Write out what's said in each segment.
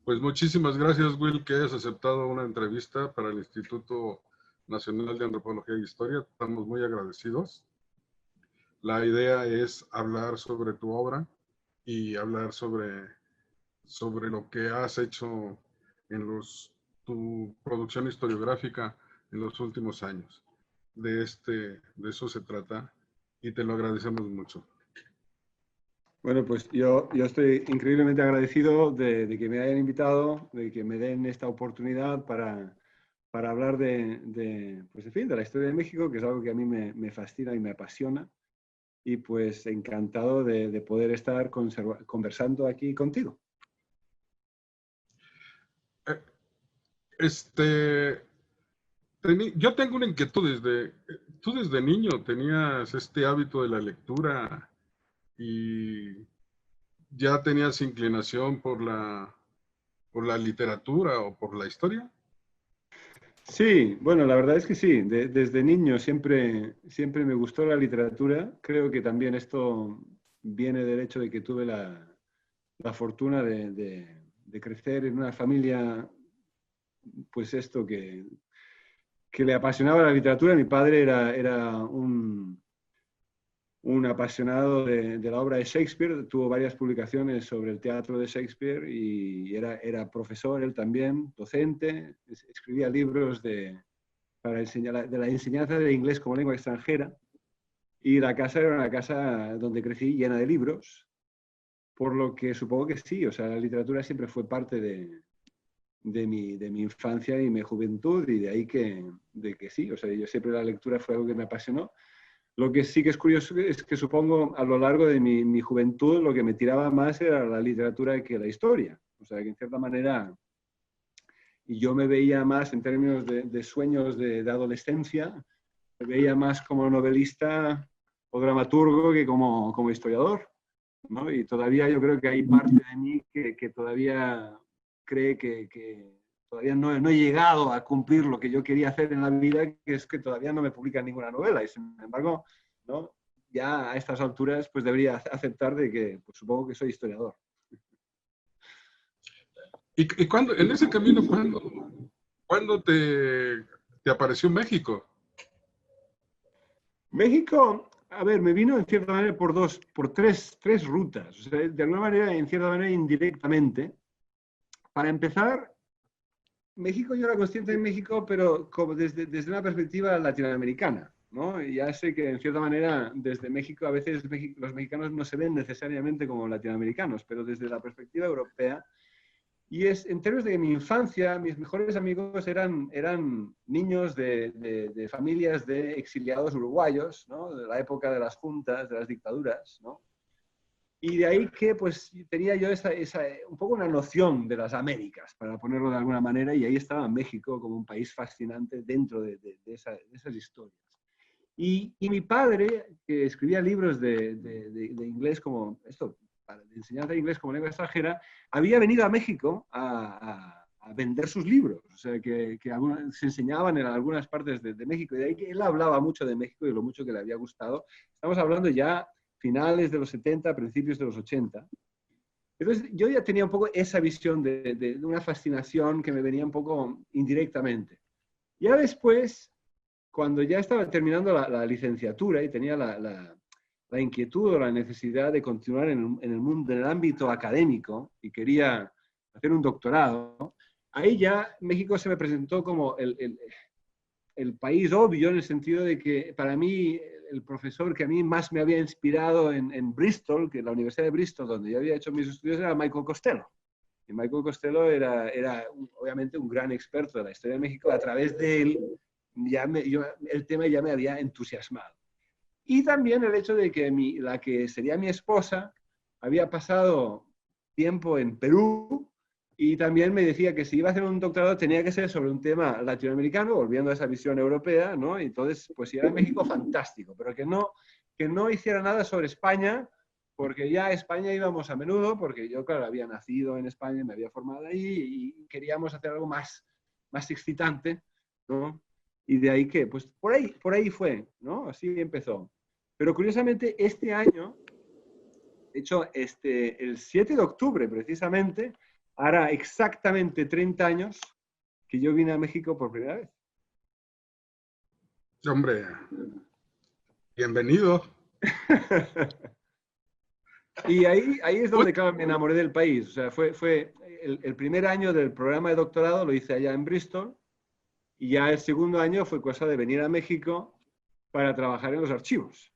Pues muchísimas gracias, Will, que hayas aceptado una entrevista para el Instituto Nacional de Antropología e Historia. Estamos muy agradecidos. La idea es hablar sobre tu obra y hablar sobre lo que has hecho en tu producción historiográfica en los últimos años. De eso se trata y te lo agradecemos mucho. Bueno, pues yo estoy increíblemente agradecido de que me hayan invitado, de que me den esta oportunidad para hablar pues, en fin, de la historia de México, que es algo que a mí me fascina y me apasiona. Y pues encantado de poder estar conversando aquí contigo. Yo tengo una inquietud tú desde niño tenías este hábito de la lectura y ya tenías inclinación por la literatura o por la historia. Sí, bueno, la verdad es que sí. Desde niño siempre me gustó la literatura. Creo que también esto viene del hecho de que tuve la fortuna de crecer en una familia, pues esto que le apasionaba la literatura. Mi padre era un apasionado de la obra de Shakespeare, tuvo varias publicaciones sobre el teatro de Shakespeare y era profesor, él también, docente, escribía libros de la enseñanza de inglés como lengua extranjera, y la casa era una casa donde crecí llena de libros, por lo que supongo que sí, o sea, la literatura siempre fue parte de mi infancia y mi juventud, y de ahí de que sí, o sea, yo siempre la lectura fue algo que me apasionó. Lo que sí que es curioso es que supongo a lo largo de mi juventud lo que me tiraba más era la literatura que la historia. O sea, que en cierta manera yo me veía más en términos de sueños de adolescencia, me veía más como novelista o dramaturgo que como historiador, ¿no? Y todavía yo creo que hay parte de mí que todavía cree que todavía no he llegado a cumplir lo que yo quería hacer en la vida, que es que todavía no me publican ninguna novela. Y sin embargo, ¿no? Ya a estas alturas pues debería aceptar de que pues, supongo que soy historiador. ¿Y en ese camino, cuándo te apareció México? México, a ver, me vino en cierta manera por tres rutas. O sea, de alguna manera, en cierta manera, indirectamente. Para empezar, México, yo era consciente de México, pero como desde una perspectiva latinoamericana, ¿no? Y ya sé que en cierta manera desde México a veces los mexicanos no se ven necesariamente como latinoamericanos, pero desde la perspectiva europea. Y es en términos de mi infancia, mis mejores amigos eran niños de familias de exiliados uruguayos, ¿no? De la época de las juntas, de las dictaduras, ¿no? Y de ahí que pues tenía yo un poco una noción de las Américas, para ponerlo de alguna manera, y ahí estaba México como un país fascinante dentro de esas historias. Y mi padre, que escribía libros de inglés como esto, para enseñanza de inglés como lengua extranjera, había venido a México a vender sus libros, o sea, que se enseñaban en algunas partes de México, y de ahí que él hablaba mucho de México y lo mucho que le había gustado. Estamos hablando ya finales de los 70, principios de los 80. Entonces yo ya tenía un poco esa visión de una fascinación que me venía un poco indirectamente. Ya después, cuando ya estaba terminando la licenciatura y tenía la inquietud o la necesidad de continuar en el mundo, en el ámbito académico, y quería hacer un doctorado, ahí ya México se me presentó como el país obvio, en el sentido de que para mí el profesor que a mí más me había inspirado en Bristol, que es la Universidad de Bristol, donde yo había hecho mis estudios, era Michael Costello. Y Michael Costello era obviamente un gran experto de la historia de México. A través de él, el tema ya me había entusiasmado. Y también el hecho de que la que sería mi esposa había pasado tiempo en Perú, y también me decía que si iba a hacer un doctorado tenía que ser sobre un tema latinoamericano, volviendo a esa visión europea, ¿no? Y entonces, pues si era México, fantástico, pero que no hiciera nada sobre España, porque ya a España íbamos a menudo, porque yo, claro, había nacido en España, me había formado ahí, y queríamos hacer algo más excitante, ¿no? Y de ahí que, pues por ahí fue, ¿no? Así empezó. Pero curiosamente, este año, de hecho, el 7 de octubre precisamente, hará exactamente 30 años que yo vine a México por primera vez. Hombre, bienvenido. Y ahí es donde, claro, me enamoré del país. O sea, fue el primer año del programa de doctorado, lo hice allá en Bristol, y ya el segundo año fue cosa de venir a México para trabajar en los archivos.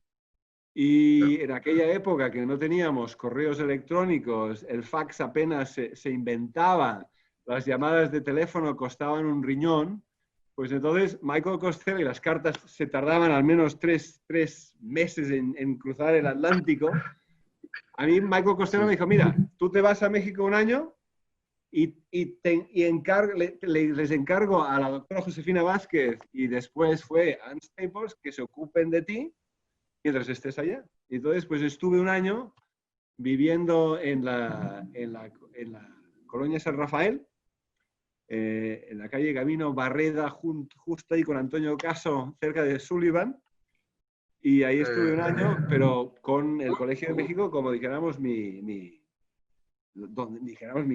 Y en aquella época que no teníamos correos electrónicos, el fax apenas se inventaba, las llamadas de teléfono costaban un riñón, pues entonces Michael Costello y las cartas se tardaban al menos tres meses en cruzar el Atlántico. A mí Michael Costello me dijo, mira, tú te vas a México un año les encargo a la doctora Josefina Vázquez y después fue Ann Staples que se ocupen de ti mientras estés allá. Y entonces, pues estuve un año viviendo en la colonia San Rafael, en la calle Gabino Barreda, justo ahí con Antonio Caso, cerca de Sullivan. Y ahí estuve un año, pero con el Colegio de México, como dijéramos, mi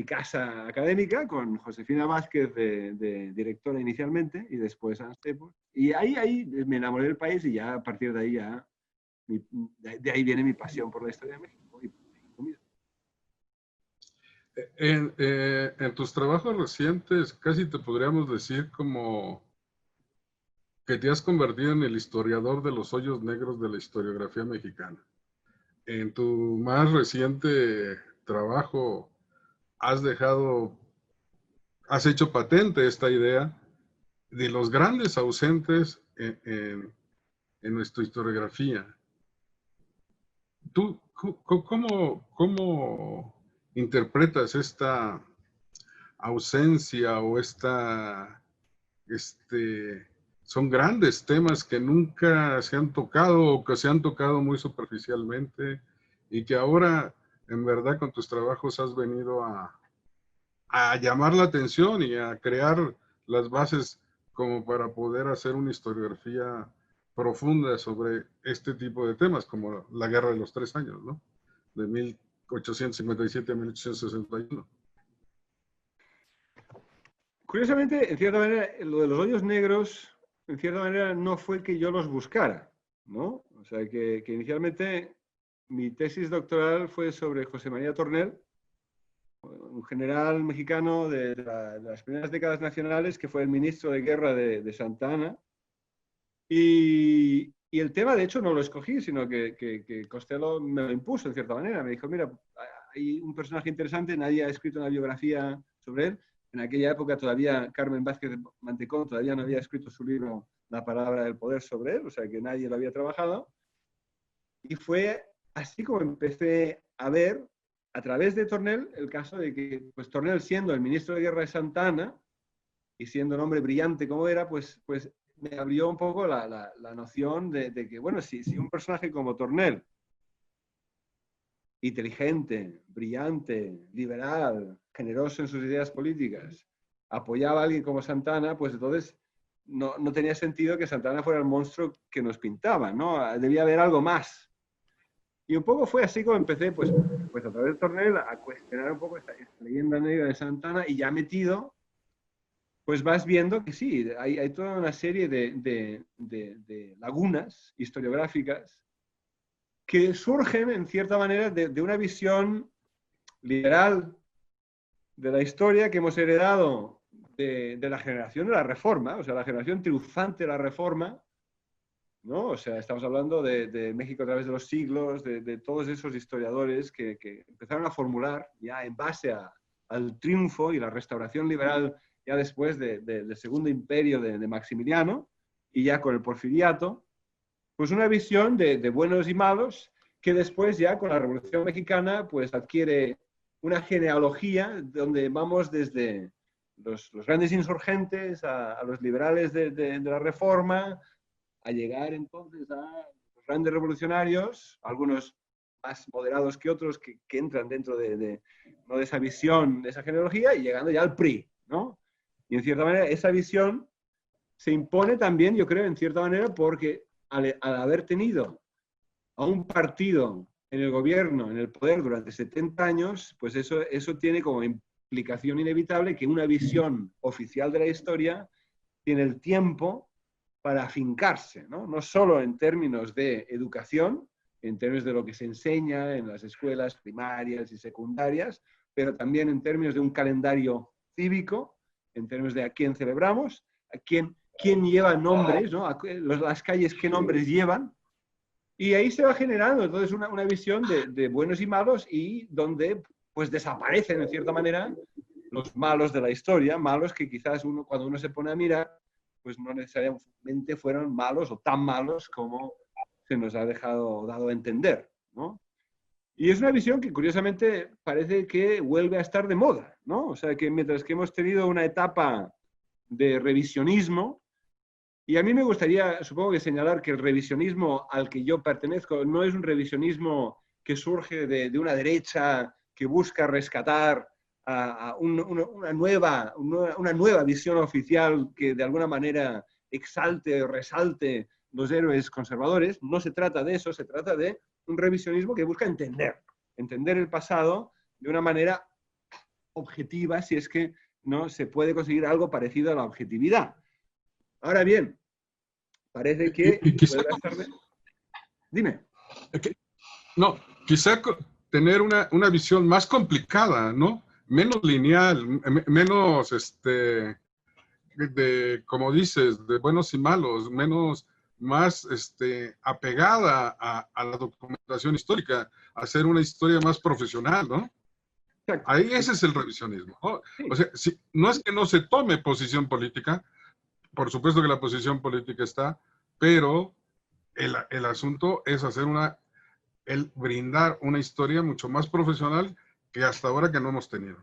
casa académica, con Josefina Vázquez de directora inicialmente y después Ann Staples. Y ahí me enamoré del país y ya a partir de ahí ya de ahí viene mi pasión por la historia de México y comida. En tus trabajos recientes, casi te podríamos decir como que te has convertido en el historiador de los hoyos negros de la historiografía mexicana. En tu más reciente trabajo has hecho patente esta idea de los grandes ausentes en nuestra historiografía. ¿Tú cómo interpretas esta ausencia o son grandes temas que nunca se han tocado o que se han tocado muy superficialmente y que ahora en verdad con tus trabajos has venido a llamar la atención y a crear las bases como para poder hacer una historiografía profunda sobre este tipo de temas, como la Guerra de los 3 Años, ¿no? De 1857 a 1861. Curiosamente, en cierta manera, lo de los hoyos negros, en cierta manera, no fue que yo los buscara, ¿no? O sea, que inicialmente mi tesis doctoral fue sobre José María Tornel, un general mexicano de las primeras décadas nacionales que fue el ministro de guerra de Santa Anna. Y el tema, de hecho, no lo escogí, sino que Costello me lo impuso, en cierta manera. Me dijo, mira, hay un personaje interesante, nadie ha escrito una biografía sobre él. En aquella época todavía Carmen Vázquez de Mantecón todavía no había escrito su libro La palabra del poder sobre él, o sea que nadie lo había trabajado. Y fue así como empecé a ver, a través de Tornel, el caso de que pues, Tornel, siendo el ministro de guerra de Santa Anna y siendo un hombre brillante como era, pues me abrió un poco la noción de que, bueno, si un personaje como Tornel, inteligente, brillante, liberal, generoso en sus ideas políticas, apoyaba a alguien como Santana, pues entonces no tenía sentido que Santana fuera el monstruo que nos pintaba, ¿no? Debía haber algo más. Y un poco fue así como empecé, pues a través de Tornel, a cuestionar un poco esta leyenda negra de Santana, y ya metido, pues vas viendo que sí, hay toda una serie de lagunas historiográficas que surgen, en cierta manera, de una visión liberal de la historia que hemos heredado de la generación de la Reforma, o sea, la generación triunfante de la Reforma, ¿no? O sea, estamos hablando de México a través de los siglos, de todos esos historiadores que empezaron a formular ya en base al triunfo y la restauración liberal ya después del Segundo Imperio de Maximiliano y ya con el Porfiriato, pues una visión de buenos y malos que después ya con la Revolución Mexicana pues adquiere una genealogía donde vamos desde los grandes insurgentes a los liberales de la Reforma, a llegar entonces a los grandes revolucionarios, algunos más moderados que otros que entran dentro ¿no? de esa visión, de esa genealogía, y llegando ya al PRI, ¿no? Y en cierta manera esa visión se impone también, yo creo, en cierta manera, porque al haber tenido a un partido en el gobierno, en el poder durante 70 años, pues eso tiene como implicación inevitable que una visión oficial de la historia tiene el tiempo para afincarse, ¿no? No solo en términos de educación, en términos de lo que se enseña en las escuelas primarias y secundarias, pero también en términos de un calendario cívico, en términos de a quién celebramos, a quién lleva nombres, ¿no? Las calles qué nombres llevan, y ahí se va generando entonces una visión de buenos y malos, y donde pues desaparecen en cierta manera los malos de la historia, malos que quizás cuando uno se pone a mirar, pues no necesariamente fueron malos o tan malos como se nos ha dado a entender, ¿no? Y es una visión que curiosamente parece que vuelve a estar de moda, ¿no? O sea que mientras que hemos tenido una etapa de revisionismo, y a mí me gustaría, supongo que señalar que el revisionismo al que yo pertenezco no es un revisionismo que surge de una derecha que busca rescatar a una nueva visión oficial que de alguna manera exalte o resalte los héroes conservadores. No se trata de eso, se trata de un revisionismo que busca entender el pasado de una manera objetiva, si es que no se puede conseguir algo parecido a la objetividad. Ahora bien, parece que... Y quizá, Dime. no, quizá tener una visión más complicada, ¿no? Menos lineal, menos, como dices, de buenos y malos, más apegada a la documentación histórica, a hacer una historia más profesional, ¿no? Exacto. Ahí ese es el revisionismo, ¿no? Sí. O sea, no es que no se tome posición política, por supuesto que la posición política está, pero el asunto es el brindar una historia mucho más profesional que hasta ahora que no hemos tenido.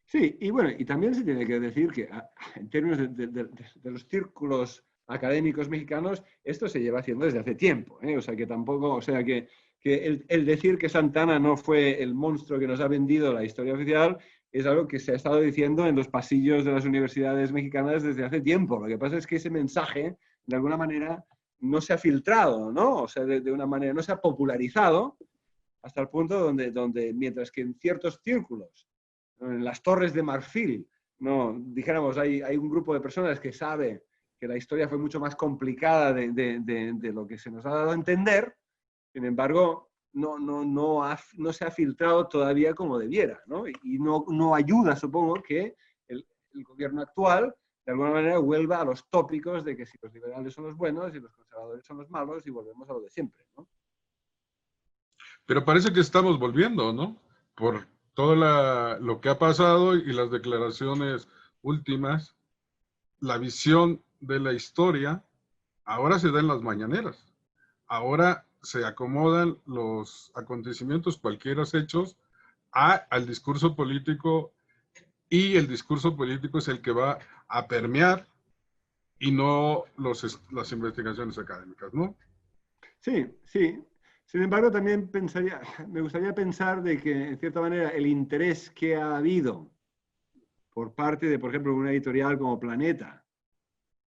Sí, y bueno, y también se tiene que decir que en términos de los círculos académicos mexicanos, esto se lleva haciendo desde hace tiempo, ¿eh? O sea que tampoco, o sea que el decir que Santana no fue el monstruo que nos ha vendido la historia oficial es algo que se ha estado diciendo en los pasillos de las universidades mexicanas desde hace tiempo. Lo que pasa es que ese mensaje, de alguna manera, no se ha filtrado, ¿no? O sea, de una manera, no se ha popularizado hasta el punto donde mientras que en ciertos círculos, en las Torres de Marfil, no, dijéramos, hay un grupo de personas que sabe que la historia fue mucho más complicada de lo que se nos ha dado a entender. Sin embargo, no se ha filtrado todavía como debiera, ¿no? Y no ayuda, supongo, que el gobierno actual de alguna manera vuelva a los tópicos de que si los liberales son los buenos y los conservadores son los malos, y volvemos a lo de siempre, ¿no? Pero parece que estamos volviendo, ¿no? Por todo lo que ha pasado y las declaraciones últimas, la visión de la historia ahora se da en las mañaneras. Ahora se acomodan los acontecimientos, cualquiera hechos, al discurso político, y el discurso político es el que va a permear y no las investigaciones académicas, ¿no? Sí, sí. Sin embargo, también me gustaría pensar de que, en cierta manera, el interés que ha habido por parte de, por ejemplo, una editorial como Planeta,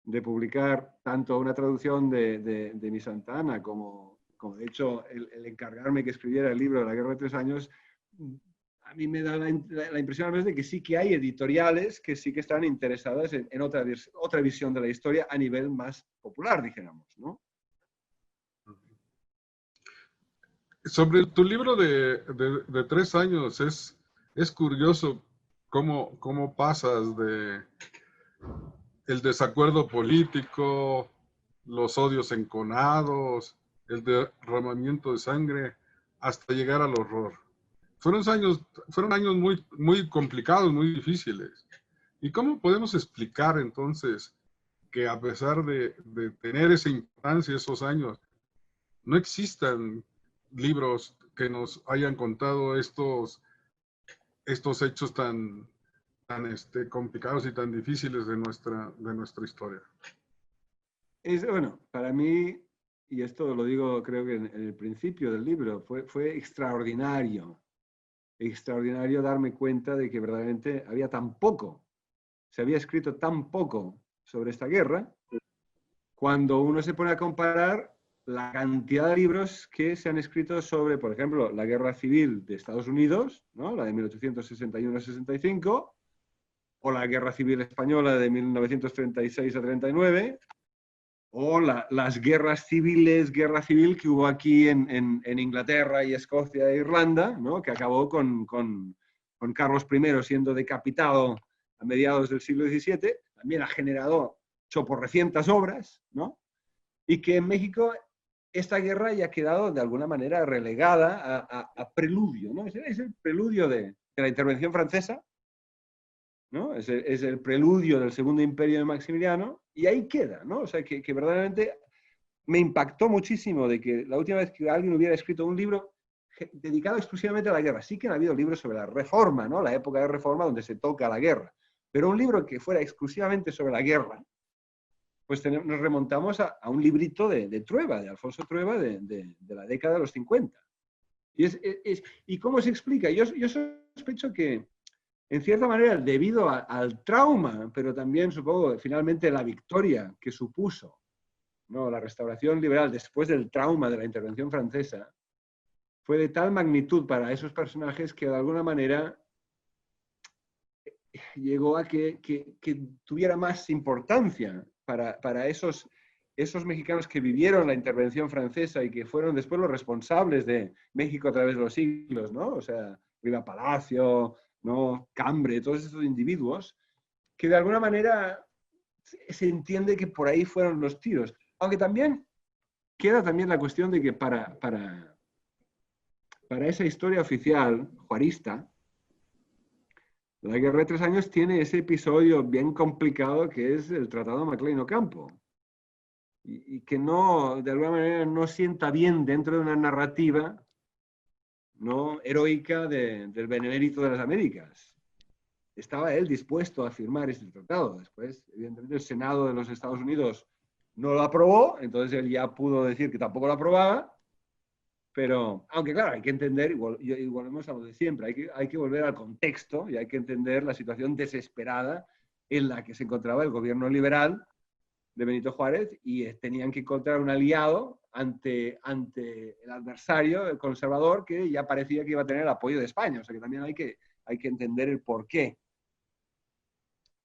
de publicar tanto una traducción de mi Santana como de hecho, el encargarme que escribiera el libro de la Guerra de 3 Años, a mí me da la impresión a veces de que sí que hay editoriales que sí que están interesadas en otra visión de la historia a nivel más popular, dijéramos, ¿no? Sobre tu libro de 3 años, es curioso cómo pasas de el desacuerdo político, los odios enconados, el derramamiento de sangre, hasta llegar al horror. Fueron años muy complicados, muy difíciles. ¿Y cómo podemos explicar entonces que a pesar de tener esa importancia, esos años, no existan libros que nos hayan contado estos hechos tan complicados y tan difíciles de nuestra historia? Bueno, para mí, y esto lo digo creo que en el principio del libro, fue extraordinario darme cuenta de que verdaderamente se había escrito tan poco sobre esta guerra, cuando uno se pone a comparar la cantidad de libros que se han escrito sobre, por ejemplo, la Guerra Civil de Estados Unidos, ¿no? La de 1861-65, o la Guerra Civil Española de 1936 a 39, o las guerras civiles, guerra civil que hubo aquí en Inglaterra y Escocia e Irlanda, ¿no? Que acabó con Carlos I siendo decapitado a mediados del siglo XVII, también ha generado choporrecientas obras, ¿no? Y que en México esta guerra ya ha quedado de alguna manera relegada a preludio, ¿no? Es el preludio de la intervención francesa, ¿no? Es el preludio del Segundo Imperio de Maximiliano, y ahí queda, ¿no? O sea, que verdaderamente me impactó muchísimo de que la última vez que alguien hubiera escrito un libro dedicado exclusivamente a la guerra. Sí que han habido libros sobre la Reforma, ¿no? La época de Reforma donde se toca la guerra, pero un libro que fuera exclusivamente sobre la guerra, pues nos remontamos a un librito de Trueba, de Alfonso Trueba, de la década de los 50. ¿Y cómo se explica? Yo sospecho que, en cierta manera, debido al trauma, pero también supongo finalmente la victoria que supuso, ¿no?, la restauración liberal después del trauma de la intervención francesa, fue de tal magnitud para esos personajes que de alguna manera llegó a que tuviera más importancia para esos mexicanos que vivieron la intervención francesa y que fueron después los responsables de México a través de los siglos, ¿no? O sea, Riva Palacio, ¿no?, Cambre, todos esos individuos, que de alguna manera se entiende que por ahí fueron los tiros. Aunque también queda también la cuestión de que para esa historia oficial juarista, la Guerra de 3 Años tiene ese episodio bien complicado que es el Tratado Maclean Ocampo, y que no, de alguna manera, no sienta bien dentro de una narrativa, ¿no?, heroica del Benemérito de las Américas. Estaba él dispuesto a firmar este tratado. Después, evidentemente, el Senado de los Estados Unidos no lo aprobó, entonces él ya pudo decir que tampoco lo aprobaba. Pero, aunque claro, hay que entender, y volvemos a lo de siempre, hay que volver al contexto y hay que entender la situación desesperada en la que se encontraba el gobierno liberal de Benito Juárez, y tenían que encontrar un aliado ante el adversario, el conservador, que ya parecía que iba a tener el apoyo de España. O sea que también hay que entender el por qué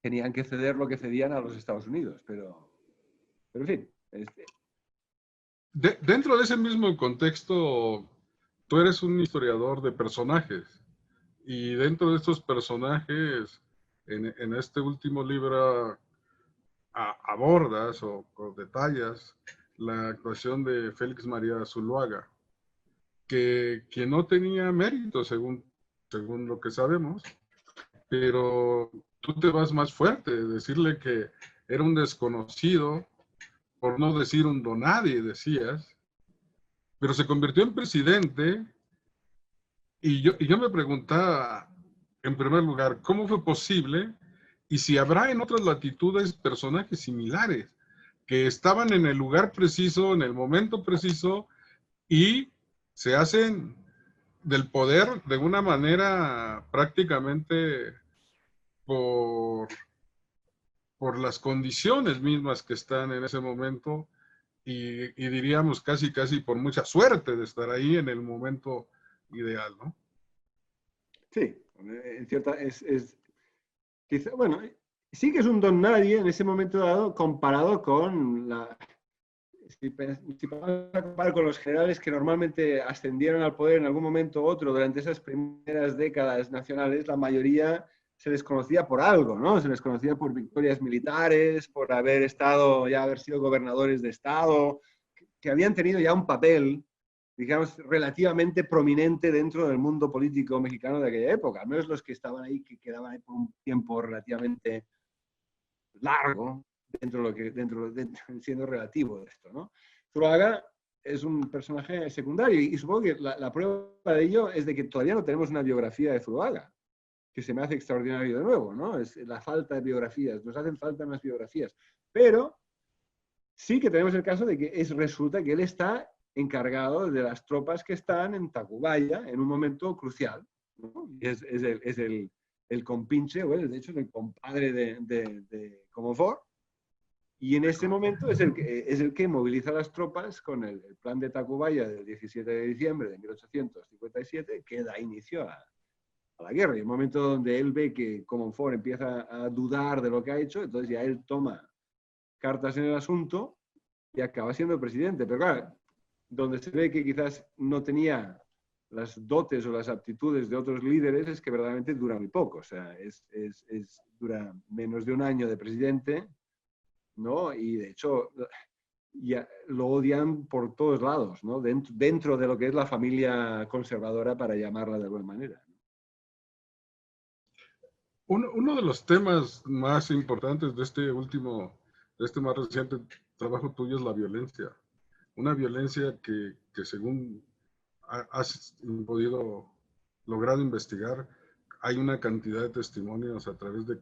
tenían que ceder lo que cedían a los Estados Unidos. Pero en fin. Dentro de ese mismo contexto, tú eres un historiador de personajes, y dentro de estos personajes, en este último libro abordas o detallas la actuación de Félix María Zuluaga, que no tenía mérito según lo que sabemos, pero tú te vas más fuerte, decirle que era un desconocido, por no decir un donadie, decías, pero se convirtió en presidente. Y yo me preguntaba, en primer lugar, ¿cómo fue posible? Y si habrá en otras latitudes personajes similares, que estaban en el lugar preciso, en el momento preciso, y se hacen del poder de una manera prácticamente por las condiciones mismas que están en ese momento, y diríamos casi por mucha suerte de estar ahí en el momento ideal, ¿no? Sí, en cierta, quizá, bueno, sí que es un don nadie en ese momento dado comparado con si vamos a comparar con los generales que normalmente ascendieron al poder en algún momento u otro durante esas primeras décadas nacionales, la mayoría se les conocía por algo, ¿no? Se les conocía por victorias militares, por haber sido gobernadores de estado, que habían tenido ya un papel, digamos, relativamente prominente dentro del mundo político mexicano de aquella época, al menos los que estaban ahí, que quedaban ahí por un tiempo relativamente largo, siendo relativo de esto, ¿no? Zuluaga es un personaje secundario, y supongo que la prueba de ello es de que todavía no tenemos una biografía de Zuluaga, que se me hace extraordinario de nuevo, ¿no? Es la falta de biografías, nos hacen falta más biografías, pero sí que tenemos el caso de que resulta que él está encargado de las tropas que están en Tacubaya en un momento crucial, ¿no? Y es el compinche, bueno, de hecho es el compadre de Comonfort, Y en ese momento es el que moviliza las tropas con el plan de Tacubaya del 17 de diciembre de 1857, que da inicio a la guerra. Y el momento donde él ve que Comonfort empieza a dudar de lo que ha hecho, entonces ya él toma cartas en el asunto y acaba siendo presidente. Pero claro, donde se ve que quizás no tenía las dotes o las aptitudes de otros líderes es que verdaderamente dura muy poco. O sea, dura menos de un año de presidente, ¿no? Y de hecho ya lo odian por todos lados, ¿no? Dentro de lo que es la familia conservadora, para llamarla de alguna manera. Uno de los temas más importantes de este más reciente trabajo tuyo es la violencia. Una violencia que según has logrado investigar, hay una cantidad de testimonios a través de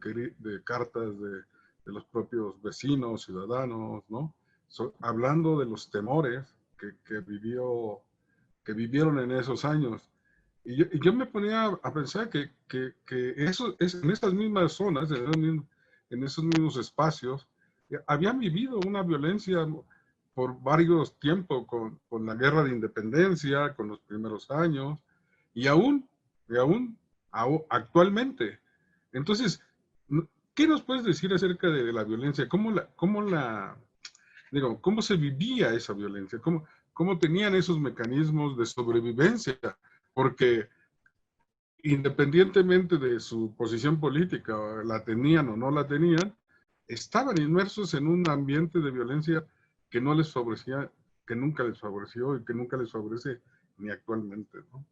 cartas de los propios vecinos, ciudadanos, ¿no? Hablando de los temores que vivieron en esos años. Y yo me ponía a pensar que eso es, en esas mismas zonas, en esos mismos espacios, habían vivido una violencia por varios tiempos con la guerra de independencia, con los primeros años, y aún actualmente. Entonces, ¿qué nos puedes decir acerca de la violencia? ¿Cómo se vivía esa violencia? ¿Cómo tenían esos mecanismos de sobrevivencia? Porque independientemente de su posición política, la tenían o no la tenían, estaban inmersos en un ambiente de violencia que no les favorecía, que nunca les favoreció y que nunca les favorece ni actualmente, ¿no?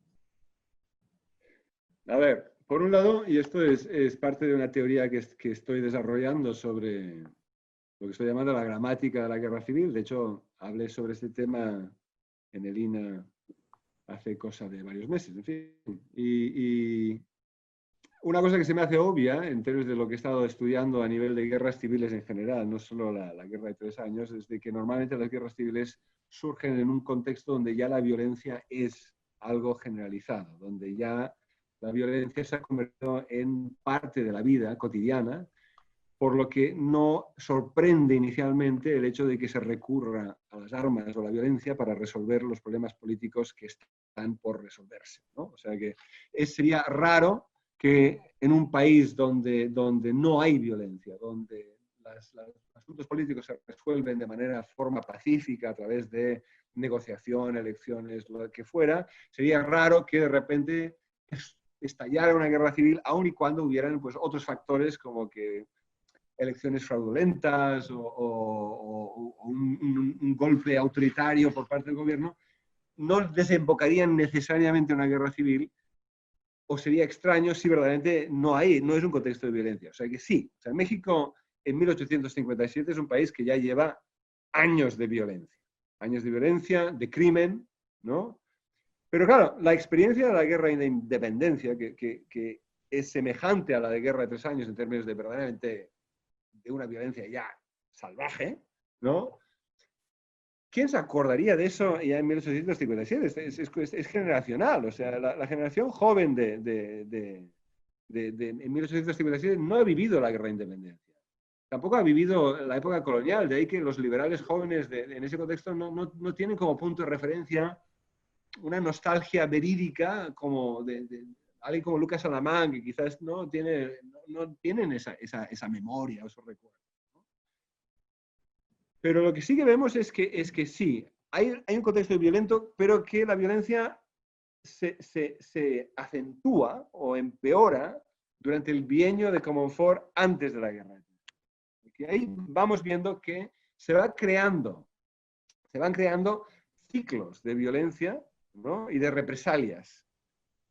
A ver, por un lado, y esto es parte de una teoría que estoy desarrollando sobre lo que estoy llamando la gramática de la guerra civil. De hecho, hablé sobre este tema en el INA hace cosa de varios meses, en fin. Y una cosa que se me hace obvia en términos de lo que he estado estudiando a nivel de guerras civiles en general, no solo la guerra de 3 años, es de que normalmente las guerras civiles surgen en un contexto donde ya la violencia es algo generalizado, donde ya la violencia se ha convertido en parte de la vida cotidiana, por lo que no sorprende inicialmente el hecho de que se recurra a las armas o la violencia para resolver los problemas políticos que están por resolverse, ¿no? O sea que sería raro que en un país donde no hay violencia, donde los asuntos políticos se resuelven de forma pacífica a través de negociación, elecciones, lo que fuera, sería raro que de repente estallara una guerra civil, aun y cuando hubieran pues, otros factores como que elecciones fraudulentas o un golpe autoritario por parte del gobierno, no desembocarían necesariamente en una guerra civil, o sería extraño si verdaderamente no es un contexto de violencia. O sea que sí, o sea, México en 1857 es un país que ya lleva años de violencia, de crimen, ¿no? Pero claro, la experiencia de la guerra de independencia, que es semejante a la de guerra de 3 años en términos de verdaderamente de una violencia ya salvaje, ¿no? ¿Quién se acordaría de eso ya en 1857? Es generacional, o sea, la generación joven en 1857 no ha vivido la guerra de independencia. Tampoco ha vivido la época colonial, de ahí que los liberales jóvenes en ese contexto no tienen como punto de referencia una nostalgia verídica como de alguien como Lucas Alamán, que quizás no tienen esa memoria o esos recuerdos, ¿no? Pero lo que sí que vemos es que sí, hay un contexto violento, pero que la violencia se acentúa o empeora durante el bienio de Comonfort antes de la guerra. Y ahí vamos viendo que se van creando ciclos de violencia, ¿no? Y de represalias,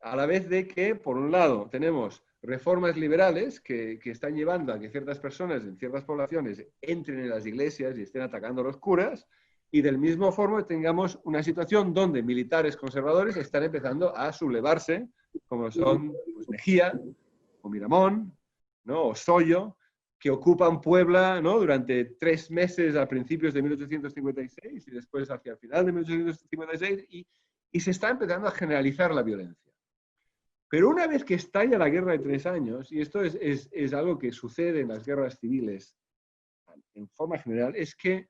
a la vez de que, por un lado, tenemos reformas liberales que están llevando a que ciertas personas en ciertas poblaciones entren en las iglesias y estén atacando a los curas, y del mismo forma tengamos una situación donde militares conservadores están empezando a sublevarse, como son pues, Mejía o Miramón, ¿no? O Soyo, que ocupan Puebla, ¿no? Durante 3 meses a principios de 1856 y después hacia el final de 1856, y se está empezando a generalizar la violencia. Pero una vez que estalla la guerra de 3 años, y esto es algo que sucede en las guerras civiles en forma general, es que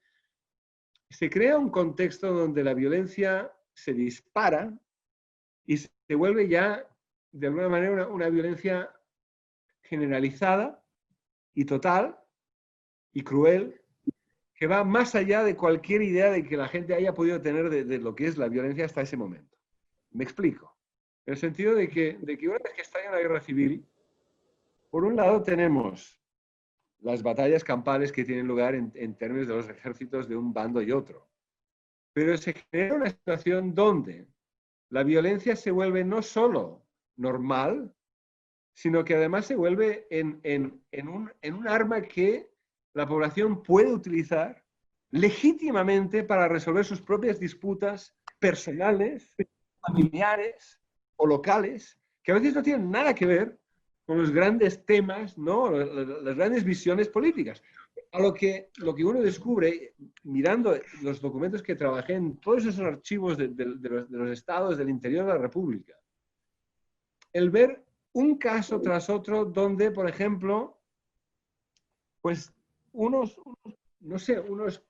se crea un contexto donde la violencia se dispara y se vuelve ya, de alguna manera, una violencia generalizada y total y cruel, que va más allá de cualquier idea de que la gente haya podido tener de lo que es la violencia hasta ese momento. Me explico. En el sentido de que una vez que estalla la guerra civil, por un lado tenemos las batallas campales que tienen lugar en términos de los ejércitos de un bando y otro. Pero se genera una situación donde la violencia se vuelve no solo normal, sino que además se vuelve en un arma que la población puede utilizar legítimamente para resolver sus propias disputas personales, familiares o locales, que a veces no tienen nada que ver con los grandes temas, ¿no? Las grandes visiones políticas. A lo que uno descubre, mirando los documentos que trabajé en todos esos archivos de los estados del interior de la República, el ver un caso tras otro donde, por ejemplo, pues no sé, unos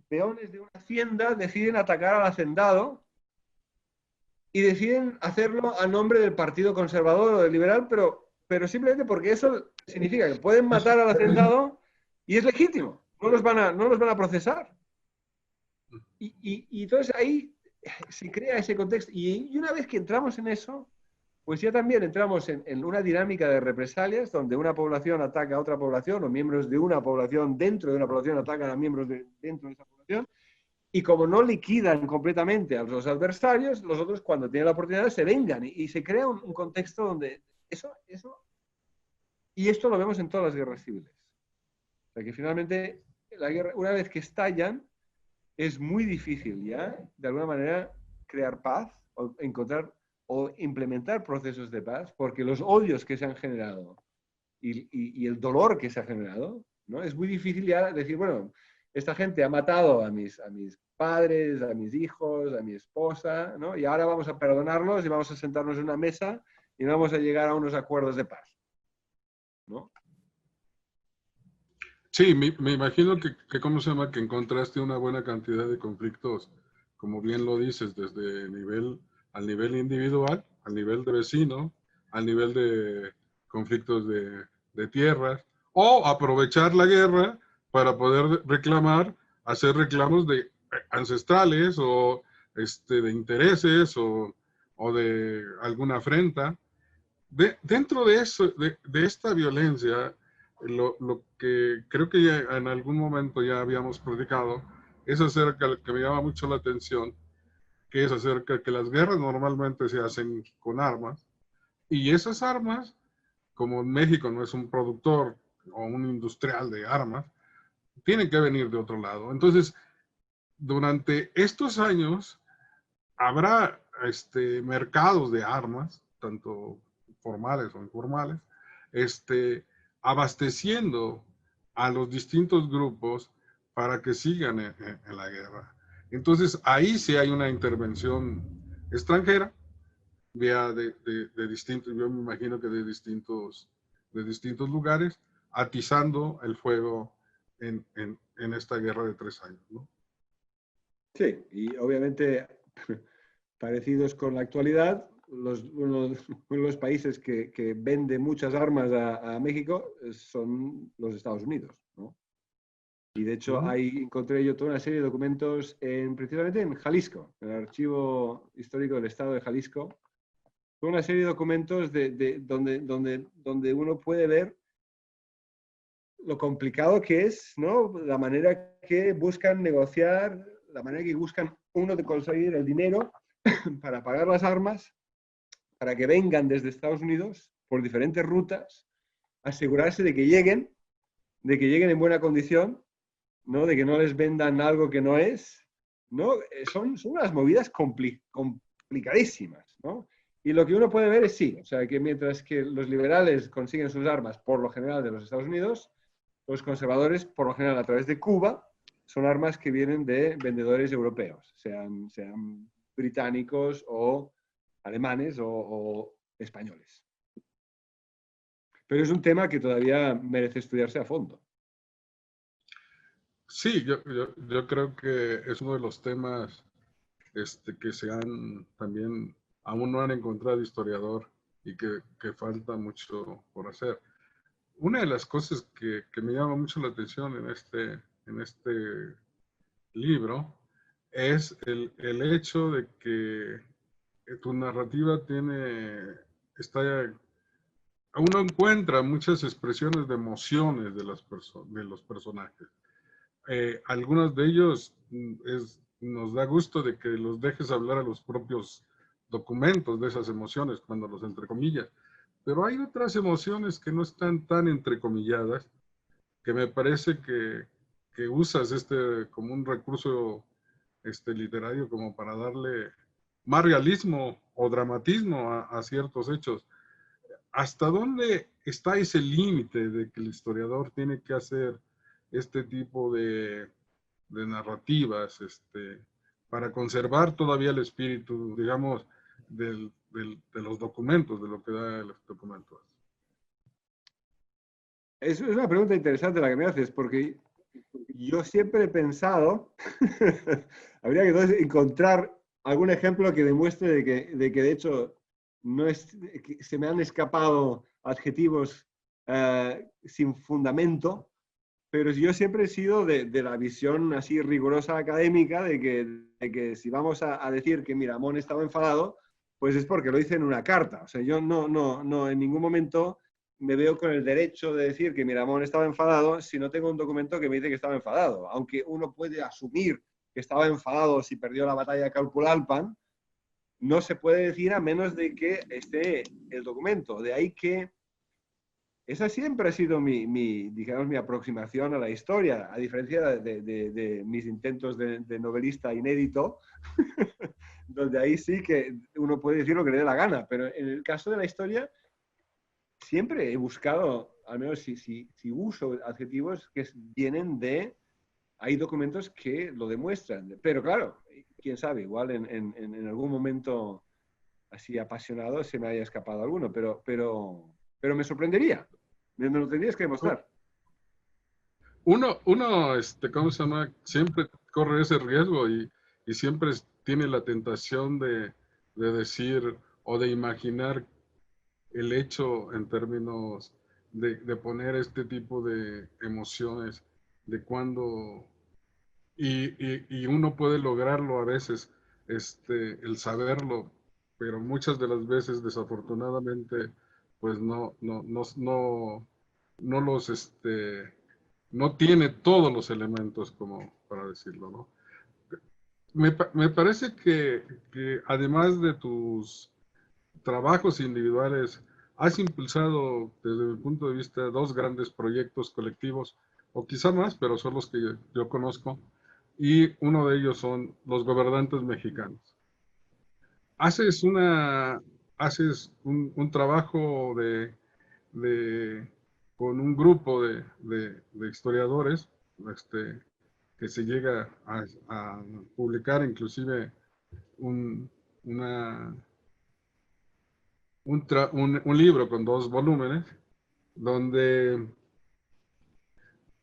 peones de una hacienda deciden atacar al hacendado y deciden hacerlo a nombre del Partido Conservador o del Liberal, pero simplemente porque eso significa que pueden matar al hacendado y es legítimo, no los van a procesar. Y entonces ahí se crea ese contexto. Y una vez que entramos en eso, pues ya también entramos en una dinámica de represalias donde una población ataca a otra población o miembros de una población dentro de una población atacan a miembros dentro de esa población. Y como no liquidan completamente a los adversarios, los otros cuando tienen la oportunidad se vengan y se crea un contexto donde eso, y esto lo vemos en todas las guerras civiles. O sea que finalmente la guerra, una vez que estallan, es muy difícil ya, de alguna manera, crear paz o encontrar o implementar procesos de paz, porque los odios que se han generado y el dolor que se ha generado, ¿no? Es muy difícil ya decir, bueno, esta gente ha matado a mis padres, a mis hijos, a mi esposa, ¿no? Y ahora vamos a perdonarlos y vamos a sentarnos en una mesa y vamos a llegar a unos acuerdos de paz, ¿no? Sí, me imagino ¿cómo se llama? Que encontraste una buena cantidad de conflictos, como bien lo dices, desde al nivel individual, al nivel de vecino, al nivel de conflictos de tierras, o aprovechar la guerra para poder reclamar, hacer reclamos ancestrales o de intereses o de alguna afrenta. Dentro de eso, de esta violencia, lo que creo que ya en algún momento ya habíamos platicado es acerca, que me llama mucho la atención, que es acerca de que las guerras normalmente se hacen con armas, y esas armas, como México no es un productor o un industrial de armas, tienen que venir de otro lado. Entonces, durante estos años, habrá mercados de armas, tanto formales o informales, abasteciendo a los distintos grupos para que sigan en la guerra. Entonces, ahí sí hay una intervención extranjera, vía de distintos, yo me imagino que de distintos lugares, atizando el fuego en esta guerra de 3 años, ¿no? Sí, y obviamente parecidos con la actualidad, uno de los países que vende muchas armas a México son los Estados Unidos, ¿no? Y de hecho ahí encontré yo toda una serie de documentos precisamente en Jalisco, en el Archivo Histórico del Estado de Jalisco, toda una serie de documentos donde uno puede ver lo complicado que es, ¿no? La manera que buscan negociar, la manera que buscan uno de conseguir el dinero para pagar las armas, para que vengan desde Estados Unidos por diferentes rutas, asegurarse de que lleguen en buena condición, ¿no? De que no les vendan algo que no es, ¿no? Son unas movidas complicadísimas, ¿no? Y lo que uno puede ver es sí, o sea, que mientras que los liberales consiguen sus armas por lo general de los Estados Unidos, los conservadores, por lo general a través de Cuba, son armas que vienen de vendedores europeos, sean británicos o alemanes o españoles. Pero es un tema que todavía merece estudiarse a fondo. Sí, yo creo que es uno de los temas que se han también, aún no han encontrado historiador y que falta mucho por hacer. Una de las cosas que me llama mucho la atención en este libro es el hecho de que tu narrativa está, uno encuentra muchas expresiones de emociones de los personajes. Algunos de ellos nos da gusto de que los dejes hablar a los propios documentos de esas emociones, cuando los entrecomillas. Pero hay otras emociones que no están tan entrecomilladas, que me parece que usas como un recurso literario como para darle más realismo o dramatismo a ciertos hechos. ¿Hasta dónde está ese límite de que el historiador tiene que hacer este tipo de narrativas para conservar todavía el espíritu, digamos, de los documentos, de lo que da el documento? Es una pregunta interesante la que me haces, porque yo siempre he pensado, habría que entonces encontrar algún ejemplo que demuestre de hecho no es, que se me han escapado adjetivos sin fundamento, pero yo siempre he sido de la visión así rigurosa académica de que si vamos a decir que Miramón estaba enfadado, pues es porque lo hice en una carta. O sea, yo no en ningún momento me veo con el derecho de decir que Miramón estaba enfadado si no tengo un documento que me dice que estaba enfadado. Aunque uno puede asumir que estaba enfadado si perdió la batalla de Calpulalpan, no se puede decir a menos de que esté el documento. De ahí que esa siempre ha sido digamos, mi aproximación a la historia, a diferencia de mis intentos de novelista inédito, donde ahí sí que uno puede decir lo que le dé la gana, pero en el caso de la historia siempre he buscado, al menos si uso adjetivos que vienen hay documentos que lo demuestran, pero claro, quién sabe, igual en algún momento así apasionado se me haya escapado alguno, pero me sorprendería. Me lo tendrías que demostrar. Uno, ¿cómo se llama? Siempre corre ese riesgo y siempre tiene la tentación de decir o de imaginar el hecho en términos de poner este tipo de emociones, de cuando, y uno puede lograrlo a veces, el saberlo, pero muchas de las veces, desafortunadamente, pues no los, no tiene todos los elementos como para decirlo, ¿no? Me parece que además de tus trabajos individuales, has impulsado desde mi punto de vista dos grandes proyectos colectivos, o quizá más, pero son los que yo conozco, y uno de ellos son los gobernantes mexicanos. Haces un trabajo de- con un grupo de historiadores, que se llega a publicar inclusive un, una, un libro con 2 volúmenes, donde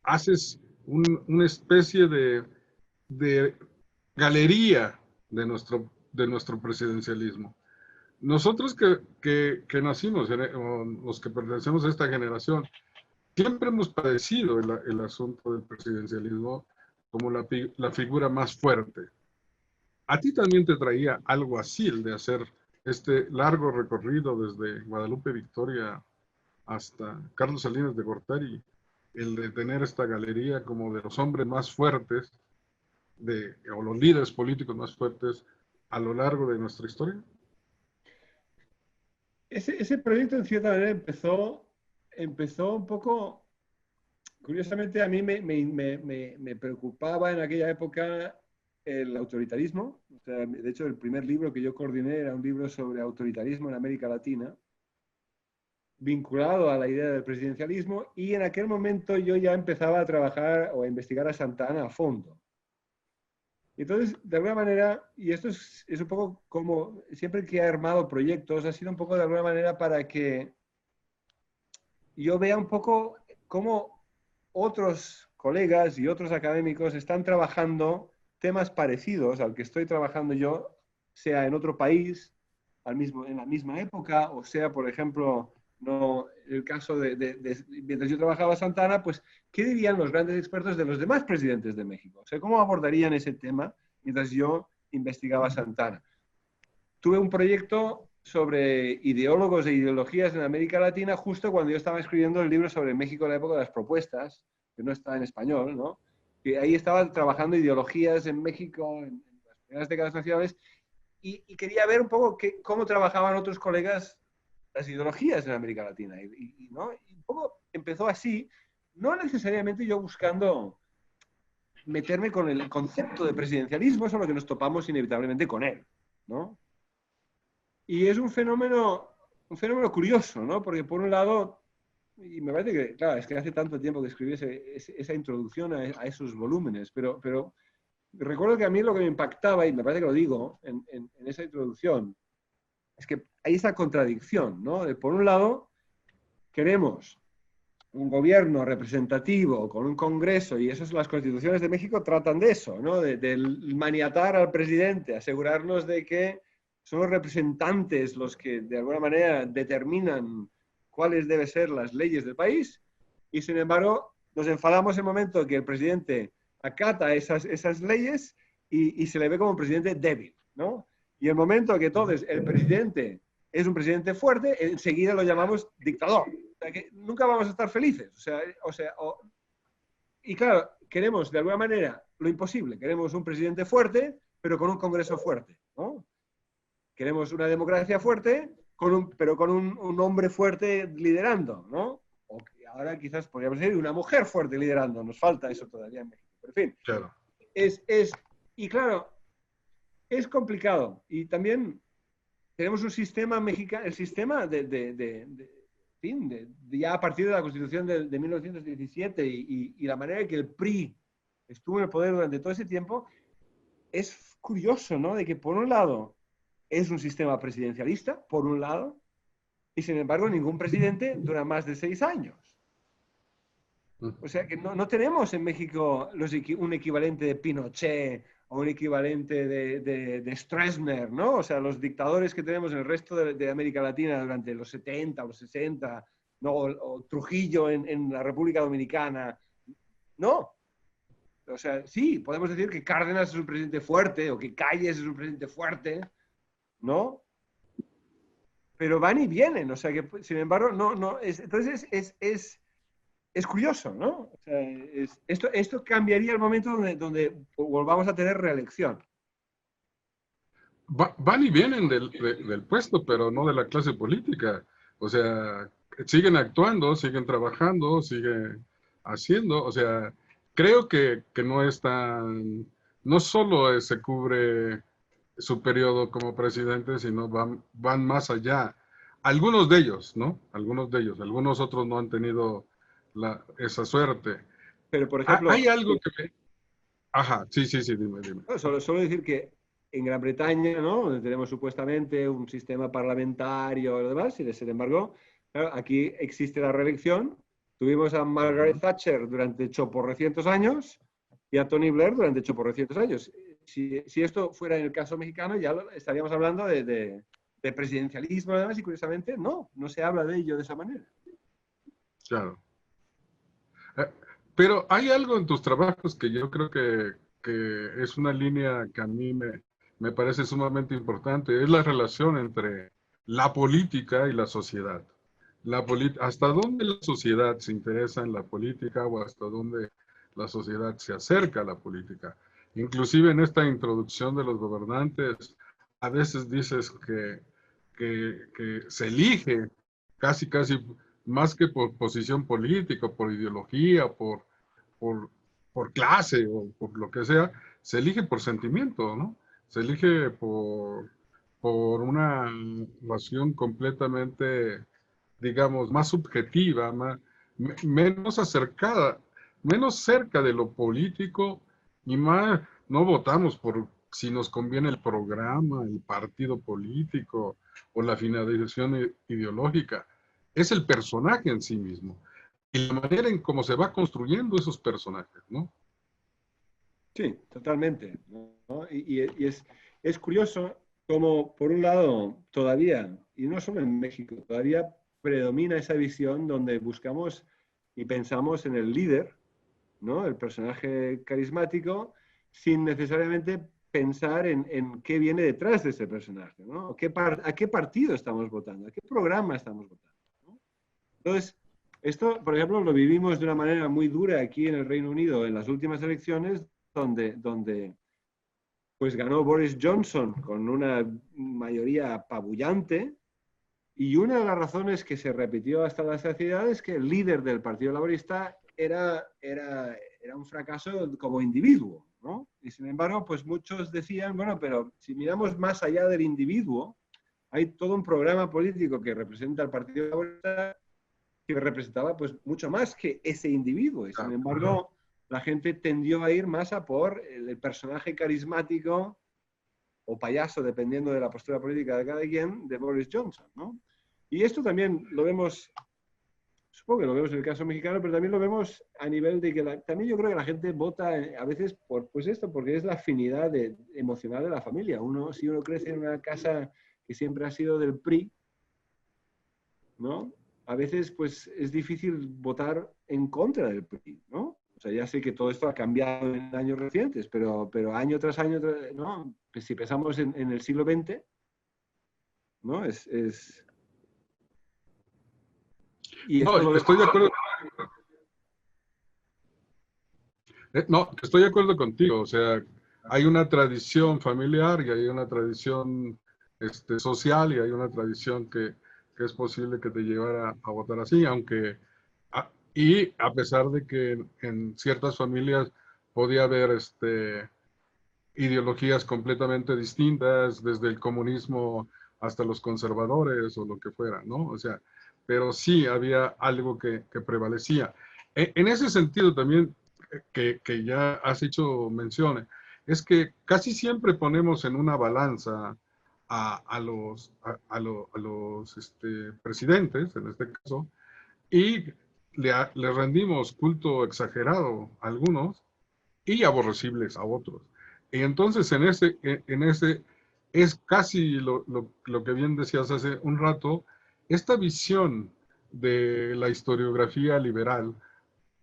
haces una especie de galería de nuestro presidencialismo. Nosotros que nacimos, o los que pertenecemos a esta generación, siempre hemos padecido el asunto del presidencialismo como la figura más fuerte. A ti también te traía algo así, el de hacer este largo recorrido desde Guadalupe Victoria hasta Carlos Salinas de Gortari, el de tener esta galería como de los hombres más fuertes, o los líderes políticos más fuertes a lo largo de nuestra historia. Ese proyecto en cierta manera empezó un poco, curiosamente a mí me preocupaba en aquella época el autoritarismo. O sea, de hecho, el primer libro que yo coordiné era un libro sobre autoritarismo en América Latina, vinculado a la idea del presidencialismo, y en aquel momento yo ya empezaba a trabajar o a investigar a Santana a fondo. Entonces, de alguna manera, y esto es un poco como, siempre que he armado proyectos, ha sido un poco de alguna manera para que yo vea un poco cómo otros colegas y otros académicos están trabajando temas parecidos al que estoy trabajando yo, sea en otro país, en la misma época, o sea, por ejemplo, no, el caso mientras yo trabajaba Santana, pues, ¿qué dirían los grandes expertos de los demás presidentes de México? O sea, ¿cómo abordarían ese tema mientras yo investigaba Santana? Tuve un proyecto sobre ideólogos e ideologías en América Latina justo cuando yo estaba escribiendo el libro sobre México en la época de las propuestas, que no está en español, ¿no? Que ahí estaba trabajando ideologías en México en las primeras décadas nacionales y quería ver un poco cómo trabajaban otros colegas las ideologías en América Latina. ¿No? Y un poco empezó así, no necesariamente yo buscando meterme con el concepto de presidencialismo, solo que nos topamos inevitablemente con él, ¿no? Y es un fenómeno curioso, ¿no? Porque por un lado, y me parece que, claro, es que hace tanto tiempo que escribí esa introducción a esos volúmenes, pero recuerdo que a mí lo que me impactaba, y me parece que lo digo en esa introducción, es que hay esa contradicción, ¿no? De, por un lado, queremos un gobierno representativo con un congreso, y eso es, las constituciones de México tratan de eso, ¿no? De maniatar al presidente, asegurarnos de que son los representantes los que de alguna manera determinan cuáles deben ser las leyes del país, y sin embargo nos enfadamos en el momento que el presidente acata esas leyes y se le ve como un presidente débil, ¿no? Y el momento que entonces el presidente es un presidente fuerte, enseguida lo llamamos dictador. O sea, que nunca vamos a estar felices. Y claro, queremos de alguna manera lo imposible. Queremos un presidente fuerte, pero con un Congreso fuerte, ¿no? Queremos una democracia fuerte, pero con un hombre fuerte liderando, ¿no? O ahora quizás podríamos decir una mujer fuerte liderando. Nos falta eso todavía en México. Pero en fin, Claro. Y claro, es complicado. Y también tenemos un sistema mexicano, el sistema ya a partir de la Constitución de 1917 y la manera en que el PRI estuvo en el poder durante todo ese tiempo, es curioso, ¿no? De que por un lado es un sistema presidencialista, por un lado, y sin embargo ningún presidente dura más de 6 años. O sea que no tenemos en México un equivalente de Pinochet o un equivalente de Stroessner, ¿no? O sea, los dictadores que tenemos en el resto de América Latina durante los 70, los 60, ¿no? O Trujillo en la República Dominicana. No. O sea, sí, podemos decir que Cárdenas es un presidente fuerte o que Calles es un presidente fuerte, ¿no? Pero van y vienen, o sea que, sin embargo, entonces es curioso, ¿no? O sea, esto cambiaría el momento donde volvamos a tener reelección. Van y vienen del puesto, pero no de la clase política. O sea, siguen actuando, siguen trabajando, siguen haciendo. O sea, creo que no es tan, no solo se cubre su periodo como presidente, sino van más allá. Algunos de ellos, ¿no? Algunos de ellos. Algunos otros no han tenido esa suerte. Pero, por ejemplo... Hay algo que me... Ajá, sí, dime. No, solo decir que en Gran Bretaña, ¿no? Donde tenemos supuestamente un sistema parlamentario y lo demás, y sin embargo, claro, aquí existe la reelección. Tuvimos a Margaret Thatcher durante choporrecientos años y a Tony Blair durante choporrecientos años. Si esto fuera en el caso mexicano, ya estaríamos hablando de presidencialismo y demás, y curiosamente no se habla de ello de esa manera. Claro. Pero hay algo en tus trabajos que yo creo que es una línea que a mí me parece sumamente importante, es la relación entre la política y la sociedad. ¿Hasta dónde la sociedad se interesa en la política o hasta dónde la sociedad se acerca a la política? Inclusive en esta introducción de los gobernantes, a veces dices que se elige casi más que por posición política, por ideología, por, por clase o por lo que sea, se elige por sentimiento, ¿no? Se elige por una relación completamente, digamos, más subjetiva, menos acercada, menos cerca de lo político y más, no votamos por si nos conviene el programa, el partido político o la finalización ideológica. Es el personaje en sí mismo. y la manera en cómo se va construyendo esos personajes, ¿no? Sí, totalmente, ¿no? Y es curioso como, por un lado, todavía, y no solo en México, todavía predomina esa visión donde buscamos y pensamos en el líder, ¿no? El personaje carismático, sin necesariamente pensar en qué viene detrás de ese personaje, ¿no? ¿A qué partido estamos votando? ¿A qué programa estamos votando? ¿No? Entonces, esto, por ejemplo, lo vivimos de una manera muy dura aquí en el Reino Unido en las últimas elecciones, donde pues ganó Boris Johnson con una mayoría apabullante, y una de las razones que se repitió hasta la saciedad es que el líder del Partido Laborista era un fracaso como individuo, ¿no? Y sin embargo, pues muchos decían, bueno, pero si miramos más allá del individuo, hay todo un programa político que representa al Partido Laborista que representaba pues mucho más que ese individuo. Y sin embargo, la gente tendió a ir más a por el personaje carismático o payaso, dependiendo de la postura política de cada quien, de Boris Johnson, ¿no? Y esto también lo vemos, supongo que lo vemos en el caso mexicano, pero también lo vemos a nivel de que también yo creo que la gente vota a veces por pues esto, porque es la afinidad emocional de la familia. Si uno crece en una casa que siempre ha sido del PRI, ¿no? A veces pues es difícil votar en contra del PRI, ¿no? O sea, ya sé que todo esto ha cambiado en años recientes, pero año tras año, ¿no? Pues si pensamos en el siglo XX, ¿no? Y No, esto lo estoy de vemos. acuerdo. No, estoy de acuerdo contigo. O sea, hay una tradición familiar y hay una tradición social y hay una tradición que es posible que te llevara a votar así, aunque, y a pesar de que en ciertas familias podía haber ideologías completamente distintas, desde el comunismo hasta los conservadores o lo que fuera, ¿no? O sea, pero sí había algo que prevalecía. En ese sentido también, que ya has hecho mención, es que casi siempre ponemos en una balanza a los presidentes, en este caso, y le rendimos culto exagerado a algunos y aborrecibles a otros. Y entonces en ese es casi lo que bien decías hace un rato, esta visión de la historiografía liberal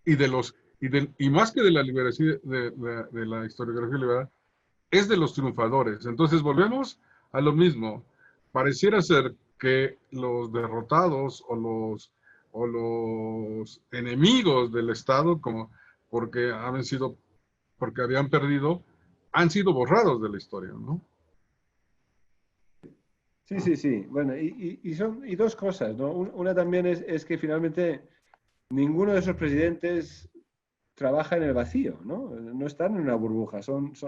y de los y más que de la liberación de la historiografía liberal es de los triunfadores. Entonces volvemos a lo mismo. Pareciera ser que los derrotados o los enemigos del Estado, como porque habían perdido, han sido borrados de la historia, ¿no? Sí, sí, sí. Bueno, y dos cosas, ¿no? Una también es que finalmente ninguno de esos presidentes trabaja en el vacío, ¿no? No están en una burbuja,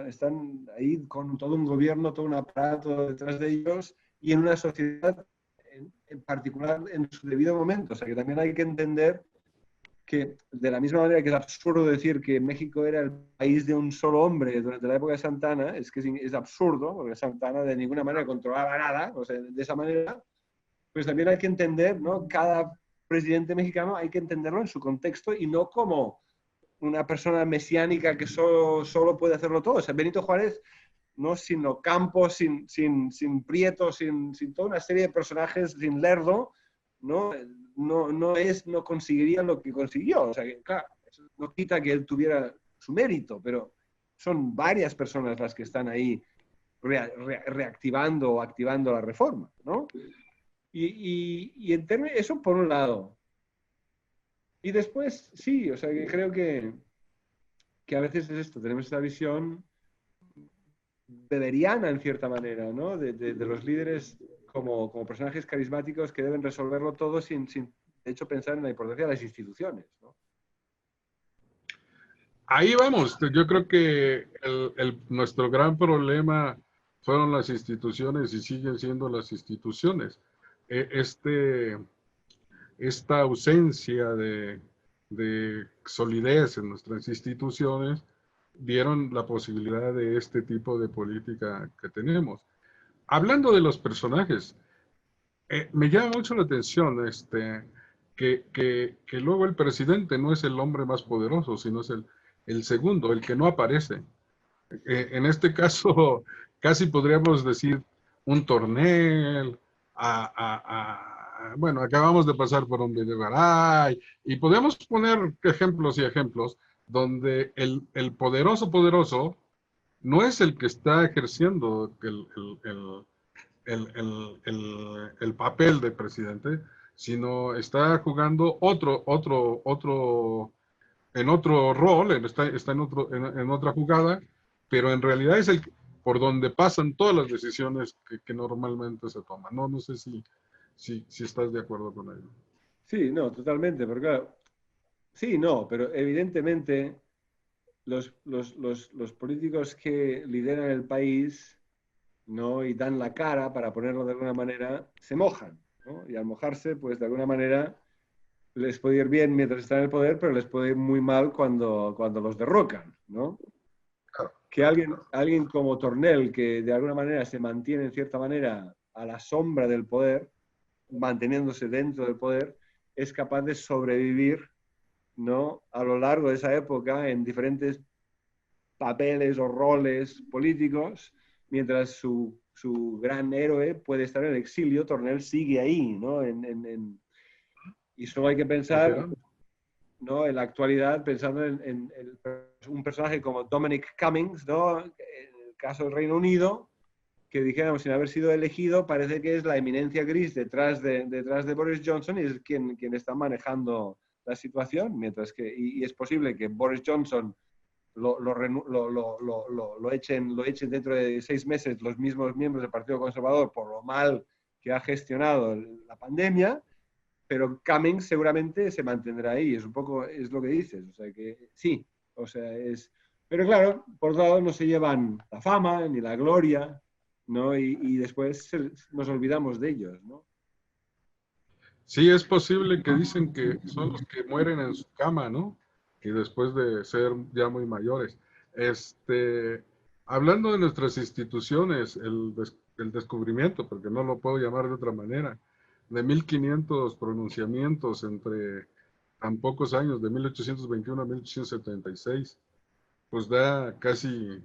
están ahí con todo un gobierno, todo un aparato detrás de ellos y en una sociedad en particular en su debido momento. O sea que también hay que entender que de la misma manera que es absurdo decir que México era el país de un solo hombre durante la época de Santana, es que es absurdo, porque Santana de ninguna manera controlaba nada, o sea, de esa manera, pues también hay que entender, ¿no? Cada presidente mexicano hay que entenderlo en su contexto y no como una persona mesiánica que solo puede hacerlo todo. O sea, Benito Juárez, no sin Ocampo, sin Prieto, sin toda una serie de personajes, sin Lerdo, ¿no? No conseguiría lo que consiguió. O sea, que, claro, eso no quita que él tuviera su mérito, pero son varias personas las que están ahí reactivando o activando la reforma, ¿no? Y en términos, eso por un lado. Y después, sí, o sea, que creo que a veces es esto, tenemos esta visión beberiana en cierta manera, ¿no? De los líderes como personajes carismáticos que deben resolverlo todo sin, de hecho, pensar en la importancia de las instituciones, ¿no? Ahí vamos. Yo creo que nuestro gran problema fueron las instituciones y siguen siendo las instituciones. Eh, Este, esta ausencia de solidez en nuestras instituciones dieron la posibilidad de este tipo de política que tenemos. Hablando de los personajes, me llama mucho la atención que luego el presidente no es el hombre más poderoso, sino es el segundo, el que no aparece. En este caso, casi podríamos decir un tornel, bueno, acabamos de pasar por un Videgaray, y podemos poner ejemplos y ejemplos donde el poderoso no es el que está ejerciendo el papel de presidente, sino está jugando en otro rol, está en otra jugada, pero en realidad es por donde pasan todas las decisiones que normalmente se toman. No sé si estás de acuerdo con ello. Sí, no, totalmente, porque claro, sí, no, pero evidentemente los políticos que lideran el país, ¿no? Y dan la cara, para ponerlo de alguna manera, se mojan, ¿no? Y al mojarse, pues de alguna manera les puede ir bien mientras están en el poder, pero les puede ir muy mal cuando los derrocan, ¿no? Claro, Que claro, alguien como Tornel, que de alguna manera se mantiene en cierta manera a la sombra del poder, manteniéndose dentro del poder, es capaz de sobrevivir, ¿no? A lo largo de esa época en diferentes papeles o roles políticos, mientras su gran héroe puede estar en el exilio. Tornel sigue ahí, ¿no? Y solo hay que pensar, claro. ¿no? En la actualidad, pensando un personaje como Dominic Cummings, ¿no? En el caso del Reino Unido, que dijéramos, sin haber sido elegido, parece que es la eminencia gris detrás de Boris Johnson, y es quien está manejando la situación, mientras que, y es posible que Boris Johnson lo echen dentro de 6 meses los mismos miembros del Partido Conservador por lo mal que ha gestionado la pandemia, pero Cummings seguramente se mantendrá ahí. Es un poco, es lo que dices, o sea que sí, o sea, es... Pero claro, por otro lado no se llevan la fama ni la gloria, ¿no? Y después nos olvidamos de ellos, ¿no? Sí, es posible que dicen que son los que mueren en su cama, ¿no? Y después de ser ya muy mayores. Hablando de nuestras instituciones, el descubrimiento, porque no lo puedo llamar de otra manera, de 1500 pronunciamientos entre tan pocos años, de 1821 a 1876, pues da casi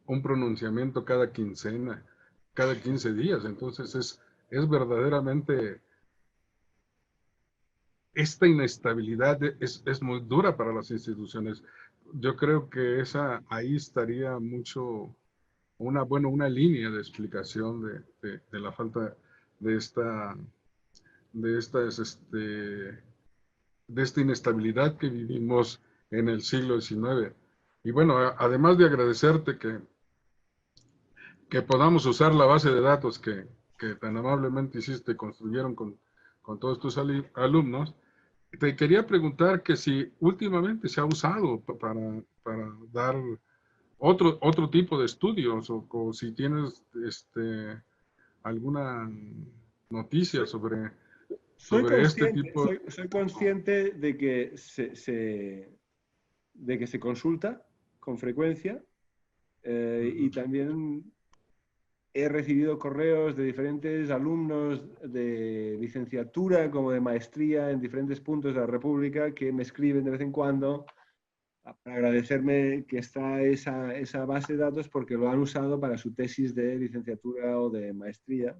un pronunciamiento cada quincena, cada 15 días. Entonces es verdaderamente, esta inestabilidad es muy dura para las instituciones. Yo creo que ahí estaría mucho, una línea de explicación de la falta de de estas, de esta inestabilidad que vivimos en el siglo XIX. Y bueno, además de agradecerte que podamos usar la base de datos que tan amablemente hiciste, construyeron con todos tus alumnos, te quería preguntar que si últimamente se ha usado para dar otro tipo de estudios, o si tienes alguna noticia Soy, sobre este tipo. soy consciente de que se consulta con frecuencia, y Ujú. también he recibido correos de diferentes alumnos de licenciatura como de maestría en diferentes puntos de la República, que me escriben de vez en cuando para agradecerme que está esa base de datos, porque lo han usado para su tesis de licenciatura o de maestría.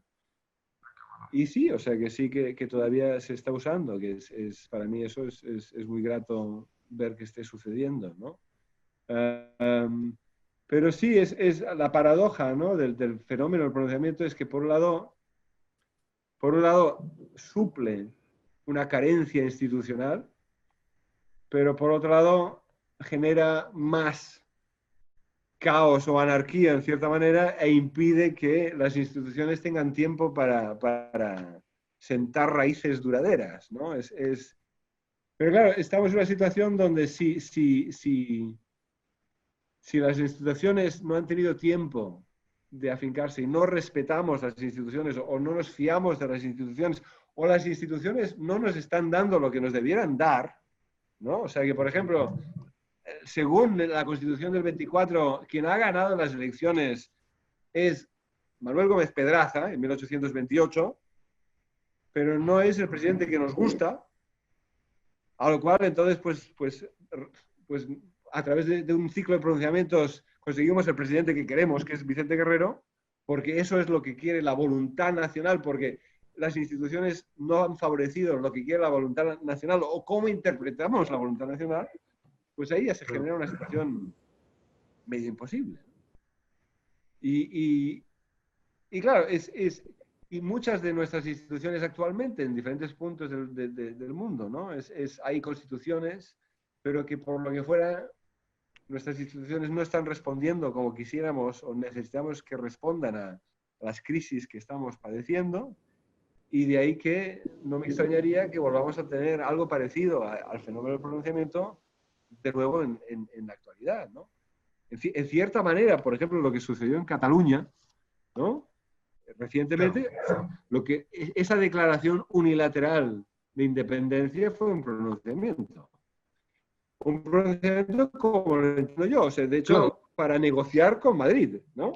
Y sí, o sea que sí que todavía se está usando, que para mí eso es muy grato ver que esté sucediendo, ¿no? Pero sí, es la paradoja, ¿no? Del fenómeno del pronunciamiento, es que por un lado suple una carencia institucional, pero por otro lado genera más caos o anarquía en cierta manera, e impide que las instituciones tengan tiempo para sentar raíces duraderas, ¿no? Pero claro, estamos en una situación donde si las instituciones no han tenido tiempo de afincarse y no respetamos las instituciones, o no nos fiamos de las instituciones, o las instituciones no nos están dando lo que nos debieran dar, ¿no? O sea que, por ejemplo, según la Constitución del 24, quien ha ganado las elecciones es Manuel Gómez Pedraza en 1828, pero no es el presidente que nos gusta, A lo cual, entonces, pues a través de un ciclo de pronunciamientos conseguimos el presidente que queremos, que es Vicente Guerrero, porque eso es lo que quiere la voluntad nacional, porque las instituciones no han favorecido lo que quiere la voluntad nacional o cómo interpretamos la voluntad nacional, pues ahí ya se genera una situación medio imposible. Y claro, y muchas de nuestras instituciones actualmente en diferentes puntos del mundo, ¿no? Hay constituciones, pero que por lo que fuera nuestras instituciones no están respondiendo como quisiéramos o necesitamos que respondan a las crisis que estamos padeciendo, y de ahí que no me extrañaría que volvamos a tener algo parecido al fenómeno del pronunciamiento de nuevo en la actualidad, ¿no? En cierta manera, por ejemplo, lo que sucedió en Cataluña, ¿no? Recientemente, esa declaración unilateral de independencia fue un pronunciamiento. Un pronunciamiento como lo entiendo yo, o sea, de hecho, para negociar con Madrid, ¿no?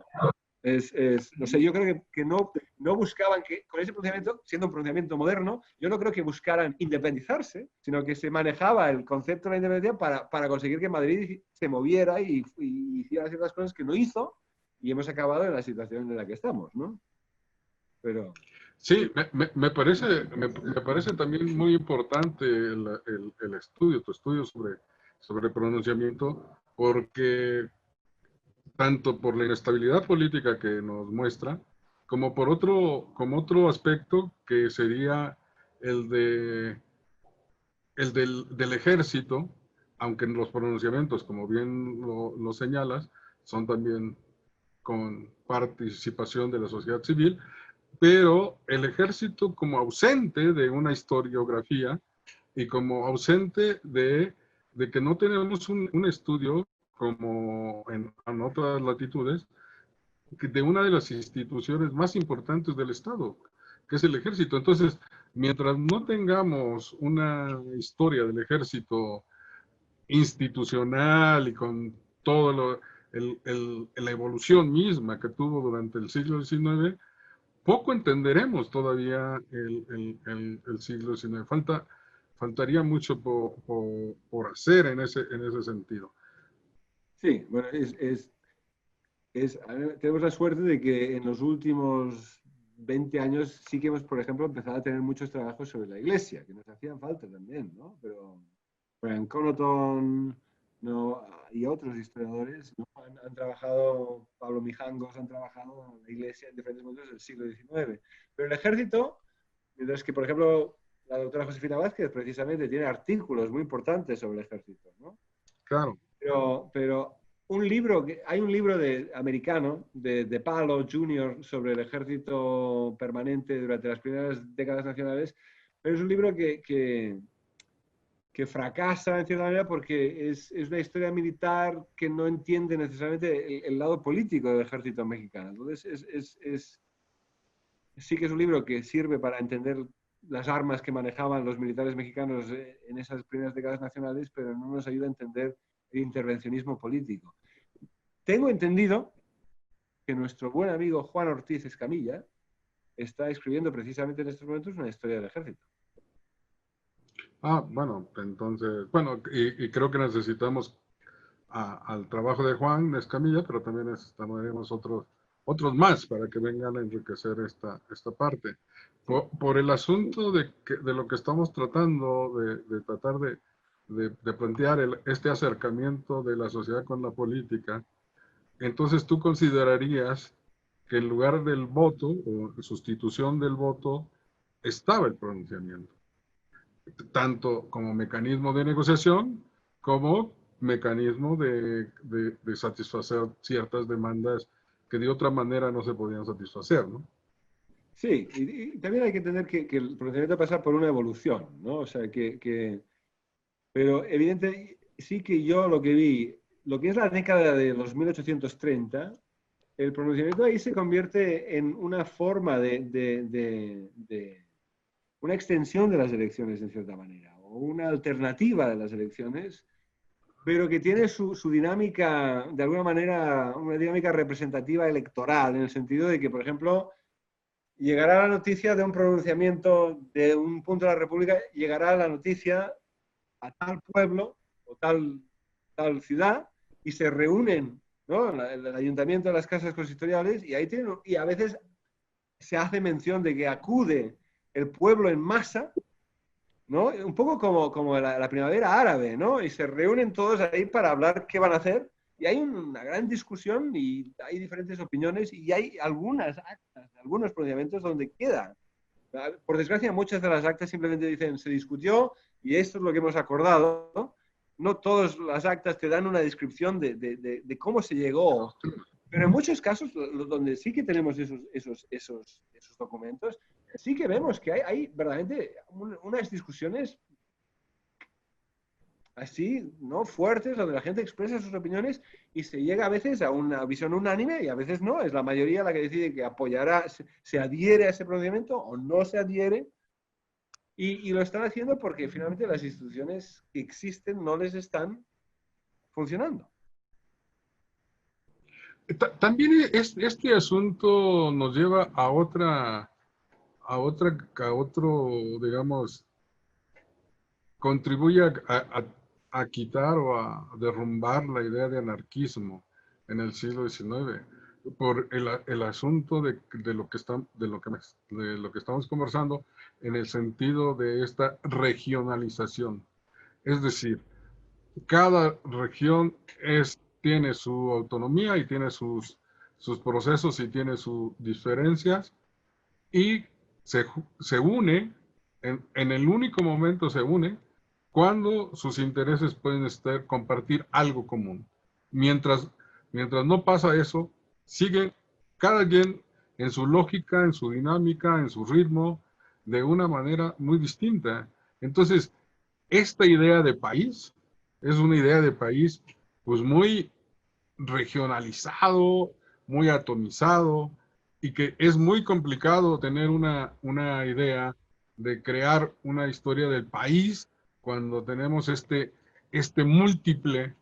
No sé, yo creo que no buscaban que, con ese pronunciamiento, siendo un pronunciamiento moderno, yo no creo que buscaran independizarse, sino que se manejaba el concepto de la independencia para conseguir que Madrid se moviera y hiciera ciertas cosas que no hizo, y hemos acabado en la situación en la que estamos, ¿no? Pero... Sí, me parece también muy importante el estudio, tu estudio sobre pronunciamiento, porque tanto por la inestabilidad política que nos muestra, como por como otro aspecto que sería el del ejército, aunque en los pronunciamientos, como bien lo señalas, son también con participación de la sociedad civil, pero el ejército como ausente de una historiografía y como ausente de que no tenemos un estudio como en otras latitudes, de una de las instituciones más importantes del Estado, que es el ejército. Entonces, mientras no tengamos una historia del ejército institucional y con todo la evolución misma que tuvo durante el siglo XIX, poco entenderemos todavía el siglo XIX. Faltaría mucho por hacer en ese sentido. Sí, bueno, tenemos la suerte de que en los últimos 20 años sí que hemos, por ejemplo, empezado a tener muchos trabajos sobre la Iglesia, que nos hacían falta también, ¿no? Pero Brian Connaughton, ¿no? Y otros historiadores, ¿no? Han trabajado, Pablo Mijangos, han trabajado en la Iglesia en diferentes momentos del siglo XIX. Pero el ejército, mientras que, por ejemplo, la doctora Josefina Vázquez precisamente tiene artículos muy importantes sobre el ejército, ¿no? Claro. Pero hay un libro americano de Palo Jr. sobre el ejército permanente durante las primeras décadas nacionales, pero es un libro que fracasa en cierta manera porque es una historia militar que no entiende necesariamente el lado político del ejército mexicano. Entonces, sí que es un libro que sirve para entender las armas que manejaban los militares mexicanos en esas primeras décadas nacionales, pero no nos ayuda a entender el intervencionismo político. Tengo entendido que nuestro buen amigo Juan Ortiz Escamilla está escribiendo precisamente en estos momentos una historia del ejército. Bueno, entonces, bueno, y creo que necesitamos al trabajo de Juan Escamilla, pero también necesitaremos otros más para que vengan a enriquecer esta parte. Por el asunto de lo que estamos tratando, de tratar de plantear este acercamiento de la sociedad con la política, entonces tú considerarías que en lugar del voto o sustitución del voto estaba el pronunciamiento, tanto como mecanismo de negociación como mecanismo de satisfacer ciertas demandas que de otra manera no se podían satisfacer, ¿no? Sí, y también hay que entender que el pronunciamiento pasa por una evolución, ¿no? O sea, pero evidente, sí que yo lo que vi, lo que es la década de los 1830, el pronunciamiento ahí se convierte en una forma una extensión de las elecciones, en cierta manera, o una alternativa de las elecciones, pero que tiene su dinámica, de alguna manera, una dinámica representativa electoral, en el sentido de que, por ejemplo, llegará la noticia de un pronunciamiento de un punto de la República, llegará la noticia a tal pueblo o tal ciudad y se reúnen, ¿no? El ayuntamiento de las casas consistoriales y ahí tienen, y a veces se hace mención de que acude el pueblo en masa, ¿no? Un poco como la primavera árabe, ¿no? Y se reúnen todos ahí para hablar qué van a hacer. Y hay una gran discusión y hay diferentes opiniones y hay algunas actas, algunos pronunciamientos donde queda. Por desgracia, muchas de las actas simplemente dicen se discutió y esto es lo que hemos acordado. No todas las actas te dan una descripción de cómo se llegó. Pero en muchos casos, donde sí que tenemos esos documentos, sí que vemos que hay verdaderamente unas discusiones así, ¿no? Fuertes, donde la gente expresa sus opiniones y se llega a veces a una visión unánime y a veces no. Es la mayoría la que decide que apoyará, se adhiere a ese procedimiento o no se adhiere. Y lo están haciendo porque finalmente las instituciones que existen no les están funcionando. También este asunto nos lleva a otro, digamos, contribuye a quitar o a derrumbar la idea de anarquismo en el siglo XIX por el asunto de lo que estamos conversando en el sentido de esta regionalización. Es decir, cada región tiene su autonomía y tiene sus procesos y tiene sus diferencias y se une, en el único momento se une cuando sus intereses pueden compartir algo común. Mientras, mientras no pasa eso, sigue cada quien en su lógica, en su dinámica, en su ritmo, de una manera muy distinta. Entonces, esta idea de país es una idea de país pues muy regionalizado, muy atomizado, y que es muy complicado tener una idea de crear una historia del país cuando tenemos este múltiple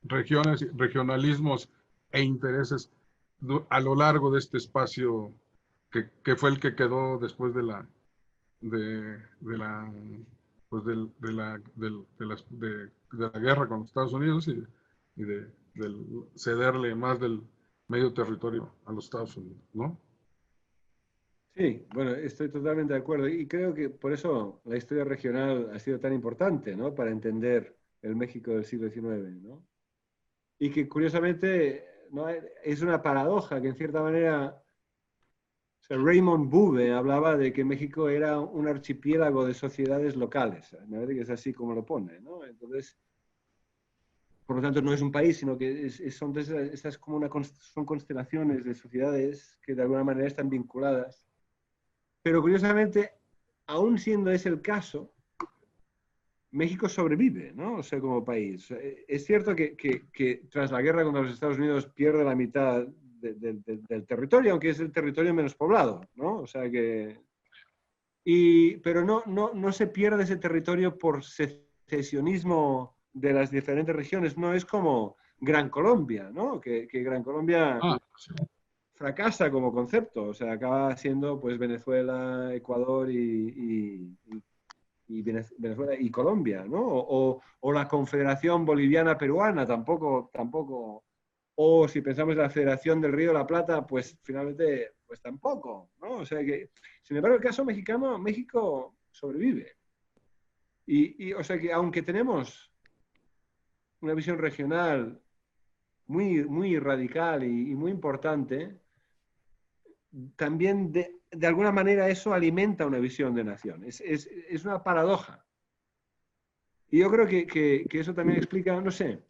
regionalismos e intereses a lo largo de este espacio que fue el que quedó después de la pues de la guerra con los Estados Unidos y del cederle más del medio territorio a los Estados Unidos, ¿no? Sí, bueno, estoy totalmente de acuerdo y creo que por eso la historia regional ha sido tan importante, ¿no? Para entender el México del siglo XIX, ¿no? Y que curiosamente, ¿no? Es una paradoja que en cierta manera, o sea, Raymond Bube hablaba de que México era un archipiélago de sociedades locales, me parece que es así como lo pone, ¿no? Entonces, por lo tanto, no es un país, sino que son, estas como son constelaciones de sociedades que de alguna manera están vinculadas. Pero curiosamente, aún siendo ese el caso, México sobrevive, ¿no? O sea, como país. Es cierto que tras la guerra contra los Estados Unidos pierde la mitad del territorio, aunque es el territorio menos poblado, ¿no? O sea que... pero no se pierde ese territorio por secesionismo de las diferentes regiones, no es como Gran Colombia, ¿no? Que Gran Colombia Sí. fracasa como concepto, o sea, acaba siendo pues Venezuela, Ecuador y Venezuela y Colombia, ¿no? O la Confederación Boliviana-Peruana, tampoco. O si pensamos en la Federación del Río de la Plata, pues finalmente, pues tampoco, ¿no? O sea que, sin embargo, el caso mexicano, México sobrevive. O sea que aunque tenemos una visión regional muy radical y muy importante, también de alguna manera eso alimenta una visión de nación. Es una paradoja. Y yo creo que eso también explica, no sé,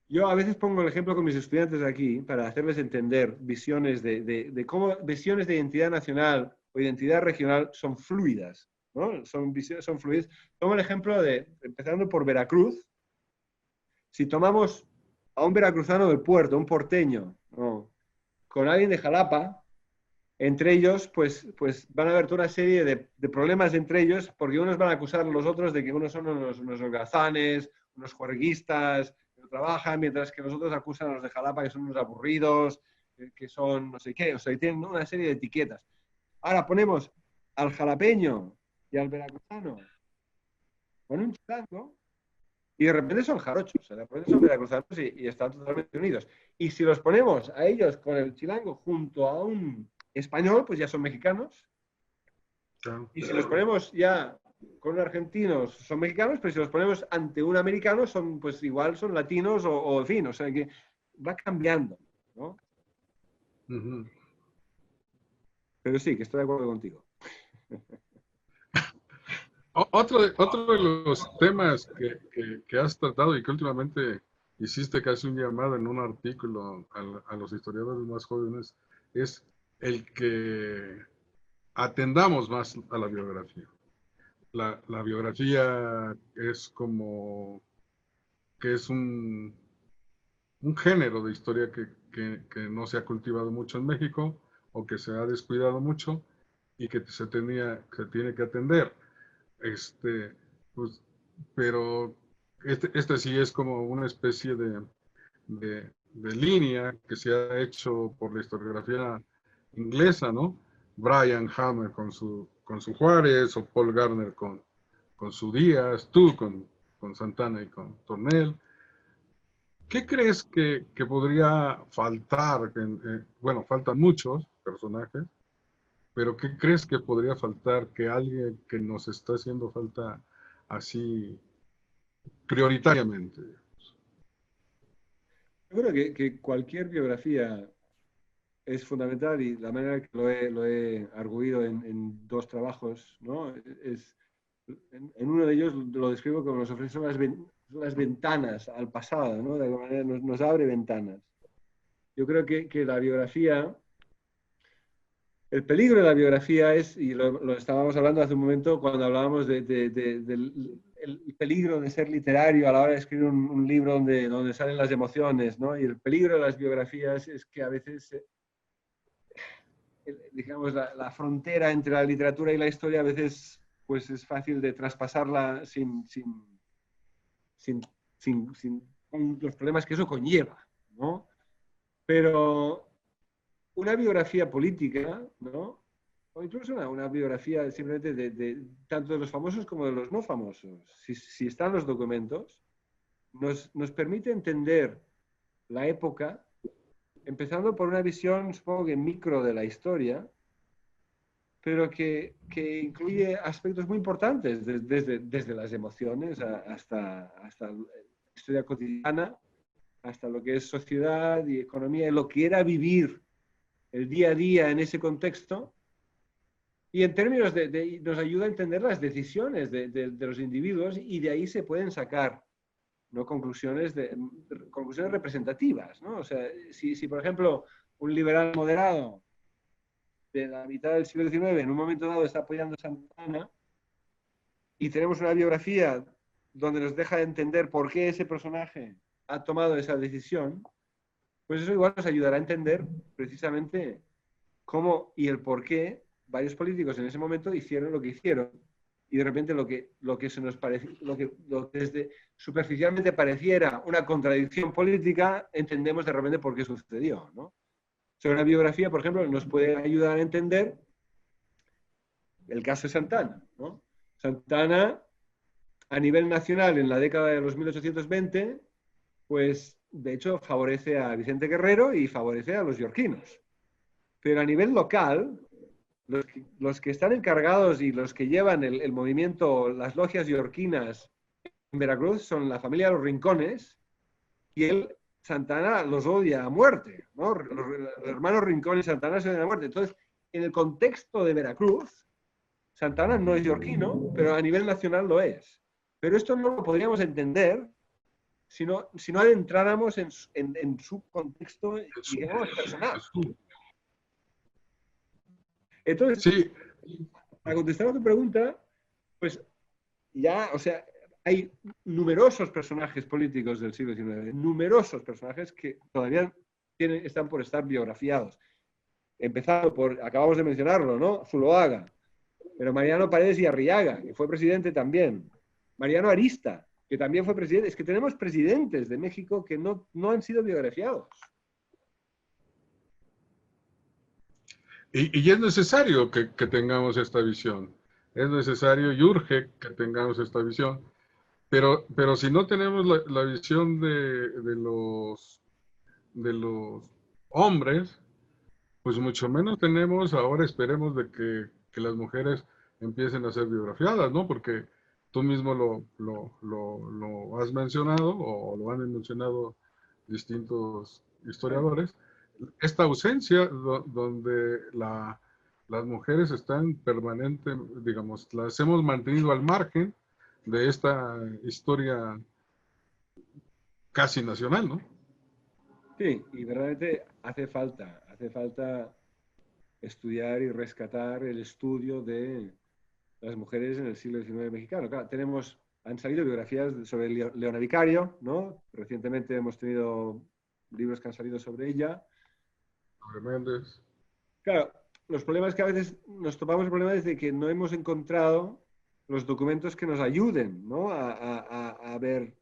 yo a veces pongo el ejemplo con mis estudiantes aquí para hacerles entender visiones de cómo visiones de identidad nacional o identidad regional son fluidas, ¿no? Son fluidas. Tomo el ejemplo empezando por Veracruz, si tomamos a un veracruzano del puerto, un porteño, ¿no? Con alguien de Jalapa, entre ellos, pues van a haber toda una serie de problemas entre ellos, porque unos van a acusar a los otros de que unos son unos holgazanes, unos juerguistas, que no trabajan, mientras que los otros acusan a los de Jalapa que son unos aburridos, que son no sé qué, o sea, tienen una serie de etiquetas. Ahora ponemos al jalapeño y al veracruzano con un chilango Y de repente son jarochos, de repente son veracruzanos y están totalmente unidos. Y si los ponemos a ellos con el chilango junto a un español, pues ya son mexicanos. Claro. Y si los ponemos ya con argentinos, son mexicanos, pero si los ponemos ante un americano, son, pues igual son latinos o en fin, o sea que va cambiando, ¿no? Ujú. Pero sí, que estoy de acuerdo contigo. Otro de los temas que has tratado y que últimamente hiciste casi un llamado en un artículo a los historiadores más jóvenes es el que atendamos más a la biografía. La biografía es como que es un género de historia que no se ha cultivado mucho en México o que se ha descuidado mucho y que se tiene que atender. Este, pues, pero este sí es como una especie de línea que se ha hecho por la historiografía inglesa, ¿no? Brian Hammer con su Juárez, o Paul Garner con su Díaz, tú con Santana y con Tornel. ¿Qué crees que podría faltar? Bueno, faltan muchos personajes, pero ¿qué crees que podría faltar que alguien que nos está haciendo falta así prioritariamente? Yo creo que cualquier biografía es fundamental y la manera que lo he arguido en dos trabajos, ¿no? En uno de ellos lo describo como nos ofrece las ventanas al pasado, ¿no? De alguna manera nos abre ventanas. Yo creo que la biografía, el peligro de la biografía es, y lo estábamos hablando hace un momento cuando hablábamos del el peligro de ser literario a la hora de escribir un libro donde salen las emociones, ¿no? Y el peligro de las biografías es que a veces digamos, la frontera entre la literatura y la historia a veces pues es fácil de traspasarla sin, con los problemas que eso conlleva, ¿no? Pero una biografía política, ¿no? O incluso una biografía simplemente tanto de los famosos como de los no famosos, si están los documentos, nos permite entender la época, empezando por una visión, supongo que micro de la historia, pero que incluye aspectos muy importantes, desde las emociones hasta la historia cotidiana, hasta lo que es sociedad y economía, y lo que era vivir el día a día en ese contexto. Y en términos nos ayuda a entender las decisiones de los individuos y de ahí se pueden sacar, ¿no? conclusiones representativas, ¿no? O sea, si por ejemplo un liberal moderado de la mitad del siglo XIX en un momento dado está apoyando a Santana y tenemos una biografía donde nos deja de entender por qué ese personaje ha tomado esa decisión, pues eso igual nos ayudará a entender precisamente cómo y el por qué varios políticos en ese momento hicieron lo que hicieron. Y de repente lo que se nos parece, lo que desde superficialmente pareciera una contradicción política, entendemos de repente por qué sucedió, ¿no? Sobre una biografía, por ejemplo, nos puede ayudar a entender el caso de Santana, ¿no? Santana, a nivel nacional, en la década de los 1820, pues de hecho favorece a Vicente Guerrero y favorece a los yorquinos. Pero a nivel local, los que están encargados y los que llevan el movimiento, las logias yorquinas en Veracruz, son la familia de los Rincones, y él, Santana, los odia a muerte, ¿no? Los hermanos Rincón y Santana se odian a muerte. Entonces, en el contexto de Veracruz, Santana no es yorquino, pero a nivel nacional lo es. Pero esto no lo podríamos entender si no adentráramos en su contexto, digamos, personal. Entonces, Sí, para contestar a tu pregunta, pues ya, o sea, hay numerosos personajes políticos del siglo XIX, numerosos personajes que todavía están por estar biografiados. Empezando por, acabamos de mencionarlo, ¿no? Zuloaga, pero Mariano Paredes y Arriaga, que fue presidente también. Mariano Arista, que también fue presidente. Es que tenemos presidentes de México que no han sido biografiados. y es necesario que tengamos esta visión. Es necesario y urge que tengamos esta visión, pero si no tenemos la visión de los hombres, pues mucho menos tenemos, ahora esperemos de que las mujeres empiecen a ser biografiadas, ¿no? Porque tú mismo lo has mencionado o lo han mencionado distintos historiadores, esta ausencia donde las mujeres están permanente, digamos, las hemos mantenido al margen de esta historia casi nacional, ¿no? Sí, y verdaderamente hace falta estudiar y rescatar el estudio de las mujeres en el siglo XIX mexicano. Claro, han salido biografías sobre Leona Vicario, ¿no? Recientemente hemos tenido libros que han salido sobre ella. Sobre Méndez. Claro, los problemas que a veces nos topamos el problema es de que no hemos encontrado los documentos que nos ayuden, ¿no? A ver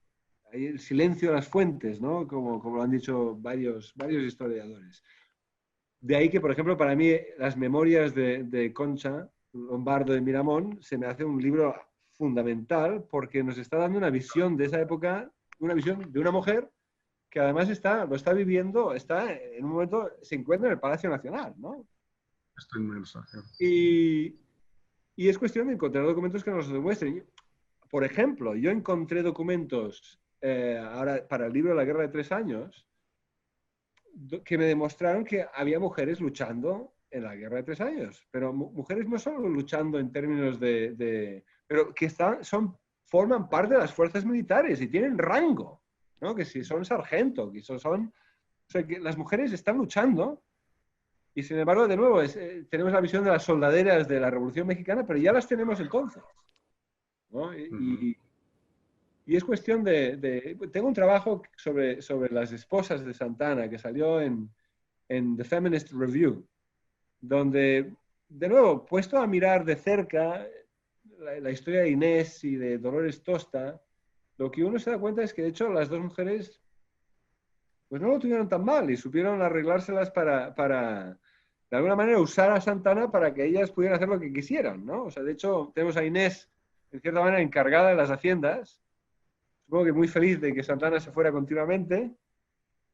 ahí el silencio de las fuentes, ¿no? Como lo han dicho varios historiadores. De ahí que, por ejemplo, para mí las memorias de Concha Lombardo de Miramón se me hace un libro fundamental porque nos está dando una visión de esa época, una visión de una mujer que además lo está viviendo, está en un momento, se encuentra en el Palacio Nacional, ¿no? Está inmensa. Y, y es cuestión de encontrar documentos que nos lo demuestren. Por ejemplo, yo encontré documentos ahora para el libro de la Guerra de 3 Años que me demostraron que había mujeres luchando en la Guerra de 3 Años, pero mujeres no solo luchando en términos pero que forman parte de las fuerzas militares y tienen rango, ¿no? Que si son sargento, o sea, que las mujeres están luchando y sin embargo, de nuevo, tenemos la visión de las soldaderas de la Revolución Mexicana, pero ya las tenemos entonces, ¿no? Y es cuestión tengo un trabajo sobre las esposas de Santana que salió en The Feminist Review, donde, de nuevo, puesto a mirar de cerca la historia de Inés y de Dolores Tosta, lo que uno se da cuenta es que, de hecho, las dos mujeres pues no lo tuvieron tan mal y supieron arreglárselas de alguna manera, usar a Santana para que ellas pudieran hacer lo que quisieran, ¿no? O sea, de hecho, tenemos a Inés, en cierta manera, encargada de las haciendas, supongo que muy feliz de que Santana se fuera continuamente,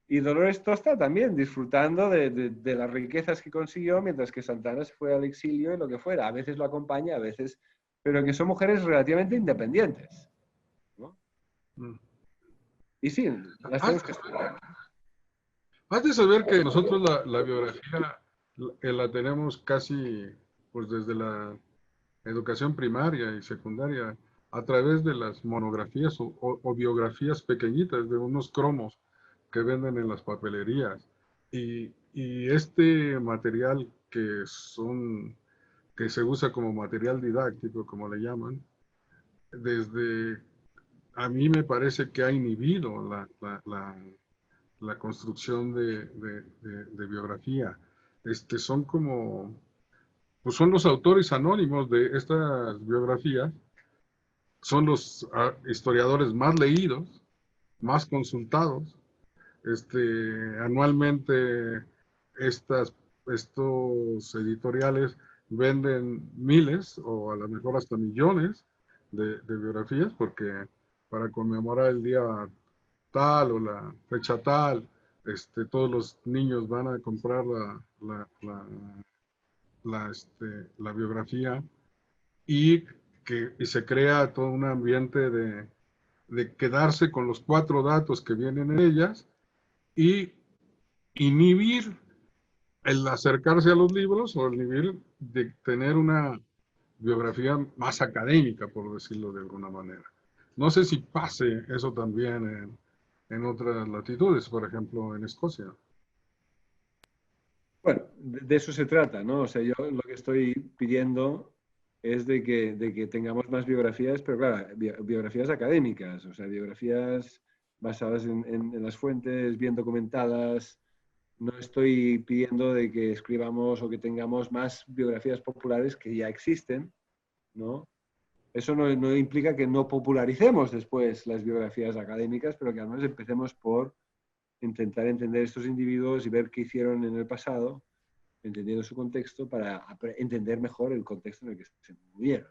y Dolores Tosta también, disfrutando de las riquezas que consiguió, mientras que Santana se fue al exilio y lo que fuera. A veces lo acompaña, a veces, pero que son mujeres relativamente independientes, ¿no? Mm. Y sí, las Has, tenemos que estudiar. has de saber que nosotros la biografía la tenemos casi pues desde la educación primaria y secundaria a través de las monografías o biografías pequeñitas de unos cromos que venden en las papelerías. Y este material que se usa como material didáctico, como le llaman, desde a mí me parece que ha inhibido la construcción de biografía. Son como, pues son los autores anónimos de estas biografías, son los historiadores más leídos, más consultados. Anualmente estos editoriales venden miles o a lo mejor hasta millones de biografías porque para conmemorar el día tal o la fecha tal, todos los niños van a comprar la biografía y y se crea todo un ambiente de quedarse con los 4 datos que vienen en ellas y inhibir el acercarse a los libros o el nivel de tener una biografía más académica, por decirlo de alguna manera. No sé si pase eso también en otras latitudes, por ejemplo, en Escocia. Bueno, de eso se trata, ¿no? O sea, yo lo que estoy pidiendo es de que tengamos más biografías, pero claro, biografías académicas, o sea, biografías basadas en las fuentes, bien documentadas. No estoy pidiendo de que escribamos o que tengamos más biografías populares que ya existen, ¿no? Eso no implica que no popularicemos después las biografías académicas, pero que al menos empecemos por intentar entender estos individuos y ver qué hicieron en el pasado, entendiendo su contexto para entender mejor el contexto en el que se movieron.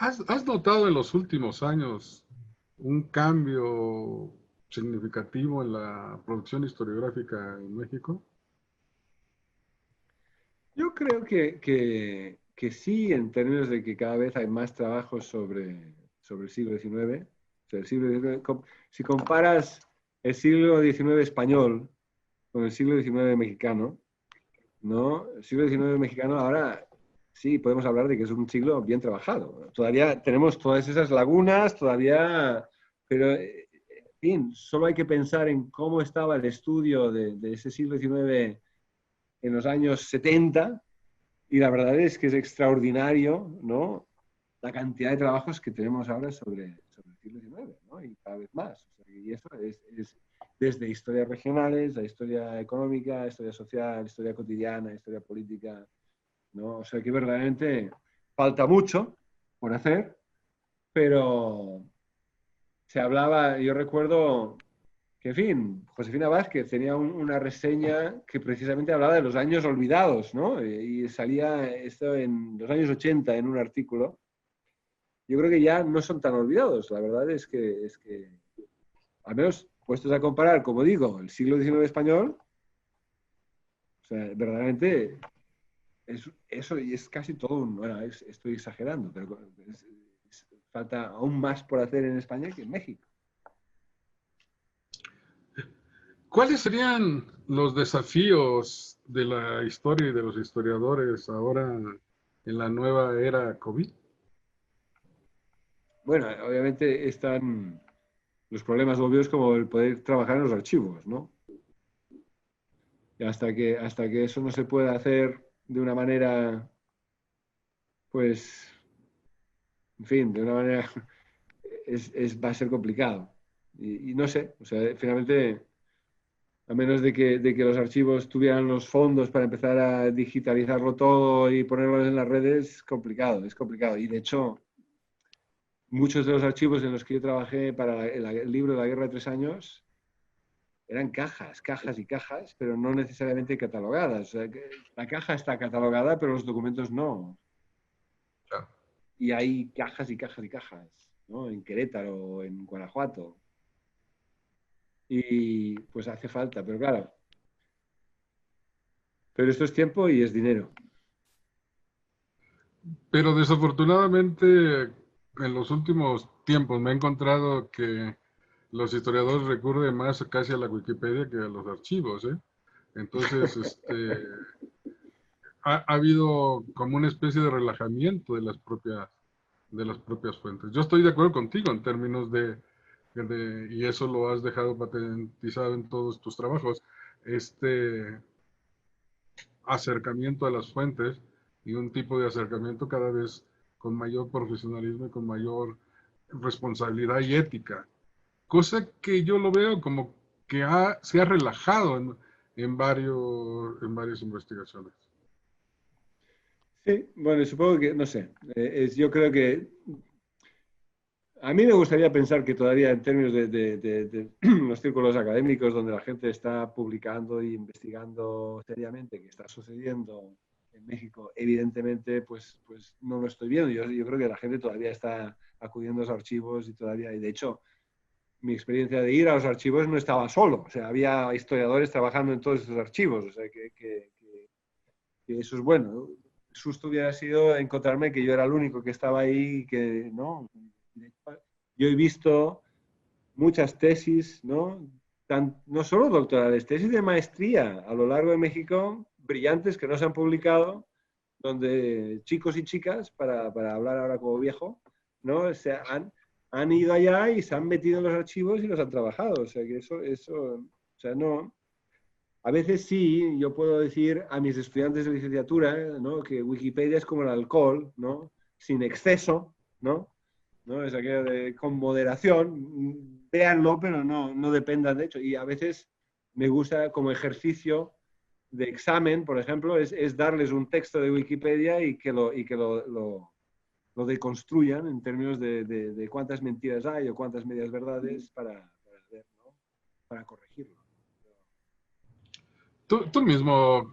¿Has notado en los últimos años un cambio significativo en la producción historiográfica en México? Yo creo que sí, en términos de que cada vez hay más trabajos sobre el siglo XIX. O sea, el siglo XIX, si comparas el siglo XIX español con el siglo XIX mexicano, ¿no? El siglo XIX mexicano ahora sí podemos hablar de que es un siglo bien trabajado. Todavía tenemos todas esas lagunas, todavía, pero en fin, solo hay que pensar en cómo estaba el estudio de ese siglo XIX en los años 70 y la verdad es que es extraordinario, ¿no? La cantidad de trabajos que tenemos ahora sobre el siglo XIX, ¿no? Y cada vez más. O sea, y eso es desde historias regionales, a historia económica, historia social, historia cotidiana, historia política, ¿no? O sea que verdaderamente falta mucho por hacer, pero se hablaba, yo recuerdo que, en fin, Josefina Vázquez tenía una reseña que precisamente hablaba de los años olvidados, ¿no? Y salía esto en los años 80 en un artículo. Yo creo que ya no son tan olvidados. La verdad es que al menos puestos a comparar, como digo, el siglo XIX español, o sea, verdaderamente eso y es casi todo un, bueno, estoy exagerando, pero falta aún más por hacer en España que en México. ¿Cuáles serían los desafíos de la historia y de los historiadores ahora en la nueva era COVID? Bueno, obviamente están los problemas obvios como el poder trabajar en los archivos, ¿no? Y hasta que eso no se pueda hacer de una manera, pues, en fin, de una manera, va a ser complicado. Y no sé, o sea, finalmente, a menos de que los archivos tuvieran los fondos para empezar a digitalizarlo todo y ponerlo en las redes, es complicado, es complicado. Y de hecho, muchos de los archivos en los que yo trabajé para el libro de la Guerra de 3 años eran cajas, cajas y cajas, pero no necesariamente catalogadas. O sea, que la caja está catalogada, pero los documentos no. Claro. Y hay cajas y cajas y cajas, ¿no? En Querétaro, en Guanajuato. Y pues hace falta, pero claro. Pero esto es tiempo y es dinero. Pero desafortunadamente en los últimos tiempos me he encontrado que los historiadores recurren más casi a la Wikipedia que a los archivos, ¿eh? Entonces, ha habido como una especie de relajamiento de las propias fuentes. Yo estoy de acuerdo contigo en términos y eso lo has dejado patentizado en todos tus trabajos, este acercamiento a las fuentes y un tipo de acercamiento cada vez con mayor profesionalismo y con mayor responsabilidad y ética. Cosa que yo lo veo como que se ha relajado en varias investigaciones. Sí, bueno, supongo que, no sé, yo creo que a mí me gustaría pensar que todavía en términos de los círculos académicos donde la gente está publicando e investigando seriamente qué está sucediendo en México, evidentemente pues no lo estoy viendo. Yo creo que la gente todavía está acudiendo a los archivos y todavía, y de hecho mi experiencia de ir a los archivos no estaba solo, o sea, había historiadores trabajando en todos esos archivos, o sea, que eso es bueno. El susto hubiera sido encontrarme que yo era el único que estaba ahí y que no. Yo he visto muchas tesis, ¿no? No solo doctorales, tesis de maestría a lo largo de México, brillantes que no se han publicado, donde chicos y chicas, para hablar ahora como viejo, ¿no? Han ido allá y se han metido en los archivos y los han trabajado. O sea, que o sea, no. A veces sí, yo puedo decir a mis estudiantes de licenciatura, ¿no? Que Wikipedia es como el alcohol, ¿no? Sin exceso, ¿no? ¿No? Es aquello de con moderación, véanlo, pero no dependan de hecho. Y a veces me gusta como ejercicio de examen, por ejemplo, es darles un texto de Wikipedia y que lo deconstruyan en términos de cuántas mentiras hay o cuántas medias verdades ver, ¿no? Para corregirlo. Tú mismo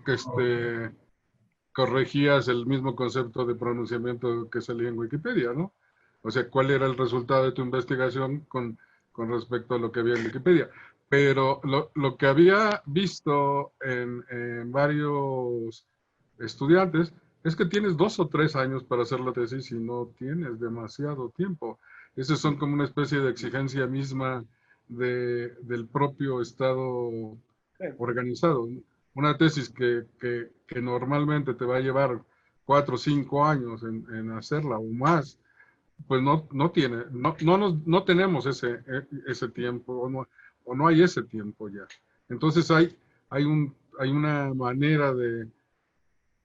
corregías el mismo concepto de pronunciamiento que salía en Wikipedia, ¿no? O sea, cuál era el resultado de tu investigación con respecto a lo que había en Wikipedia. Pero lo que había visto en varios estudiantes es que tienes 2 o 3 años para hacer la tesis y no tienes demasiado tiempo. Esos son como una especie de exigencia misma del propio Estado organizado. Una tesis que normalmente te va a llevar 4 o 5 años en hacerla o más, pues no tenemos ese tiempo o no hay ese tiempo ya. Entonces hay una manera de,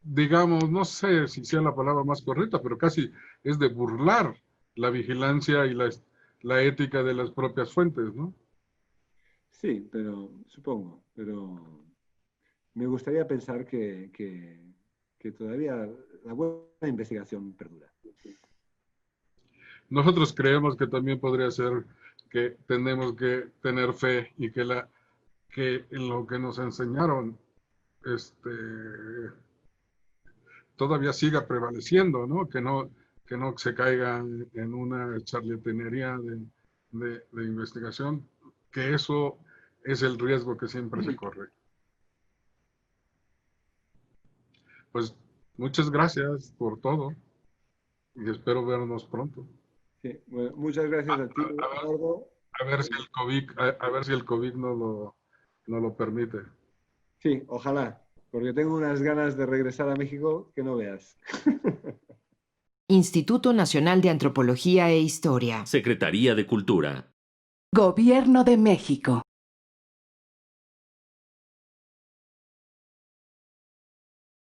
digamos, no sé si sea la palabra más correcta, pero casi es de burlar la vigilancia y la ética de las propias fuentes, ¿no? Sí, pero supongo, pero me gustaría pensar que todavía la buena investigación perdura. Nosotros creemos que también podría ser que tenemos que tener fe y que en lo que nos enseñaron, este, todavía siga prevaleciendo, ¿no? Que no se caiga en una charlatanería de investigación, que eso es el riesgo que siempre se corre. Pues muchas gracias por todo y espero vernos pronto. Sí, bueno, muchas gracias a ti, Eduardo. A ver si el COVID, a ver si el COVID no lo permite. Sí, ojalá, porque tengo unas ganas de regresar a México que no veas. Instituto Nacional de Antropología e Historia. Secretaría de Cultura. Gobierno de México.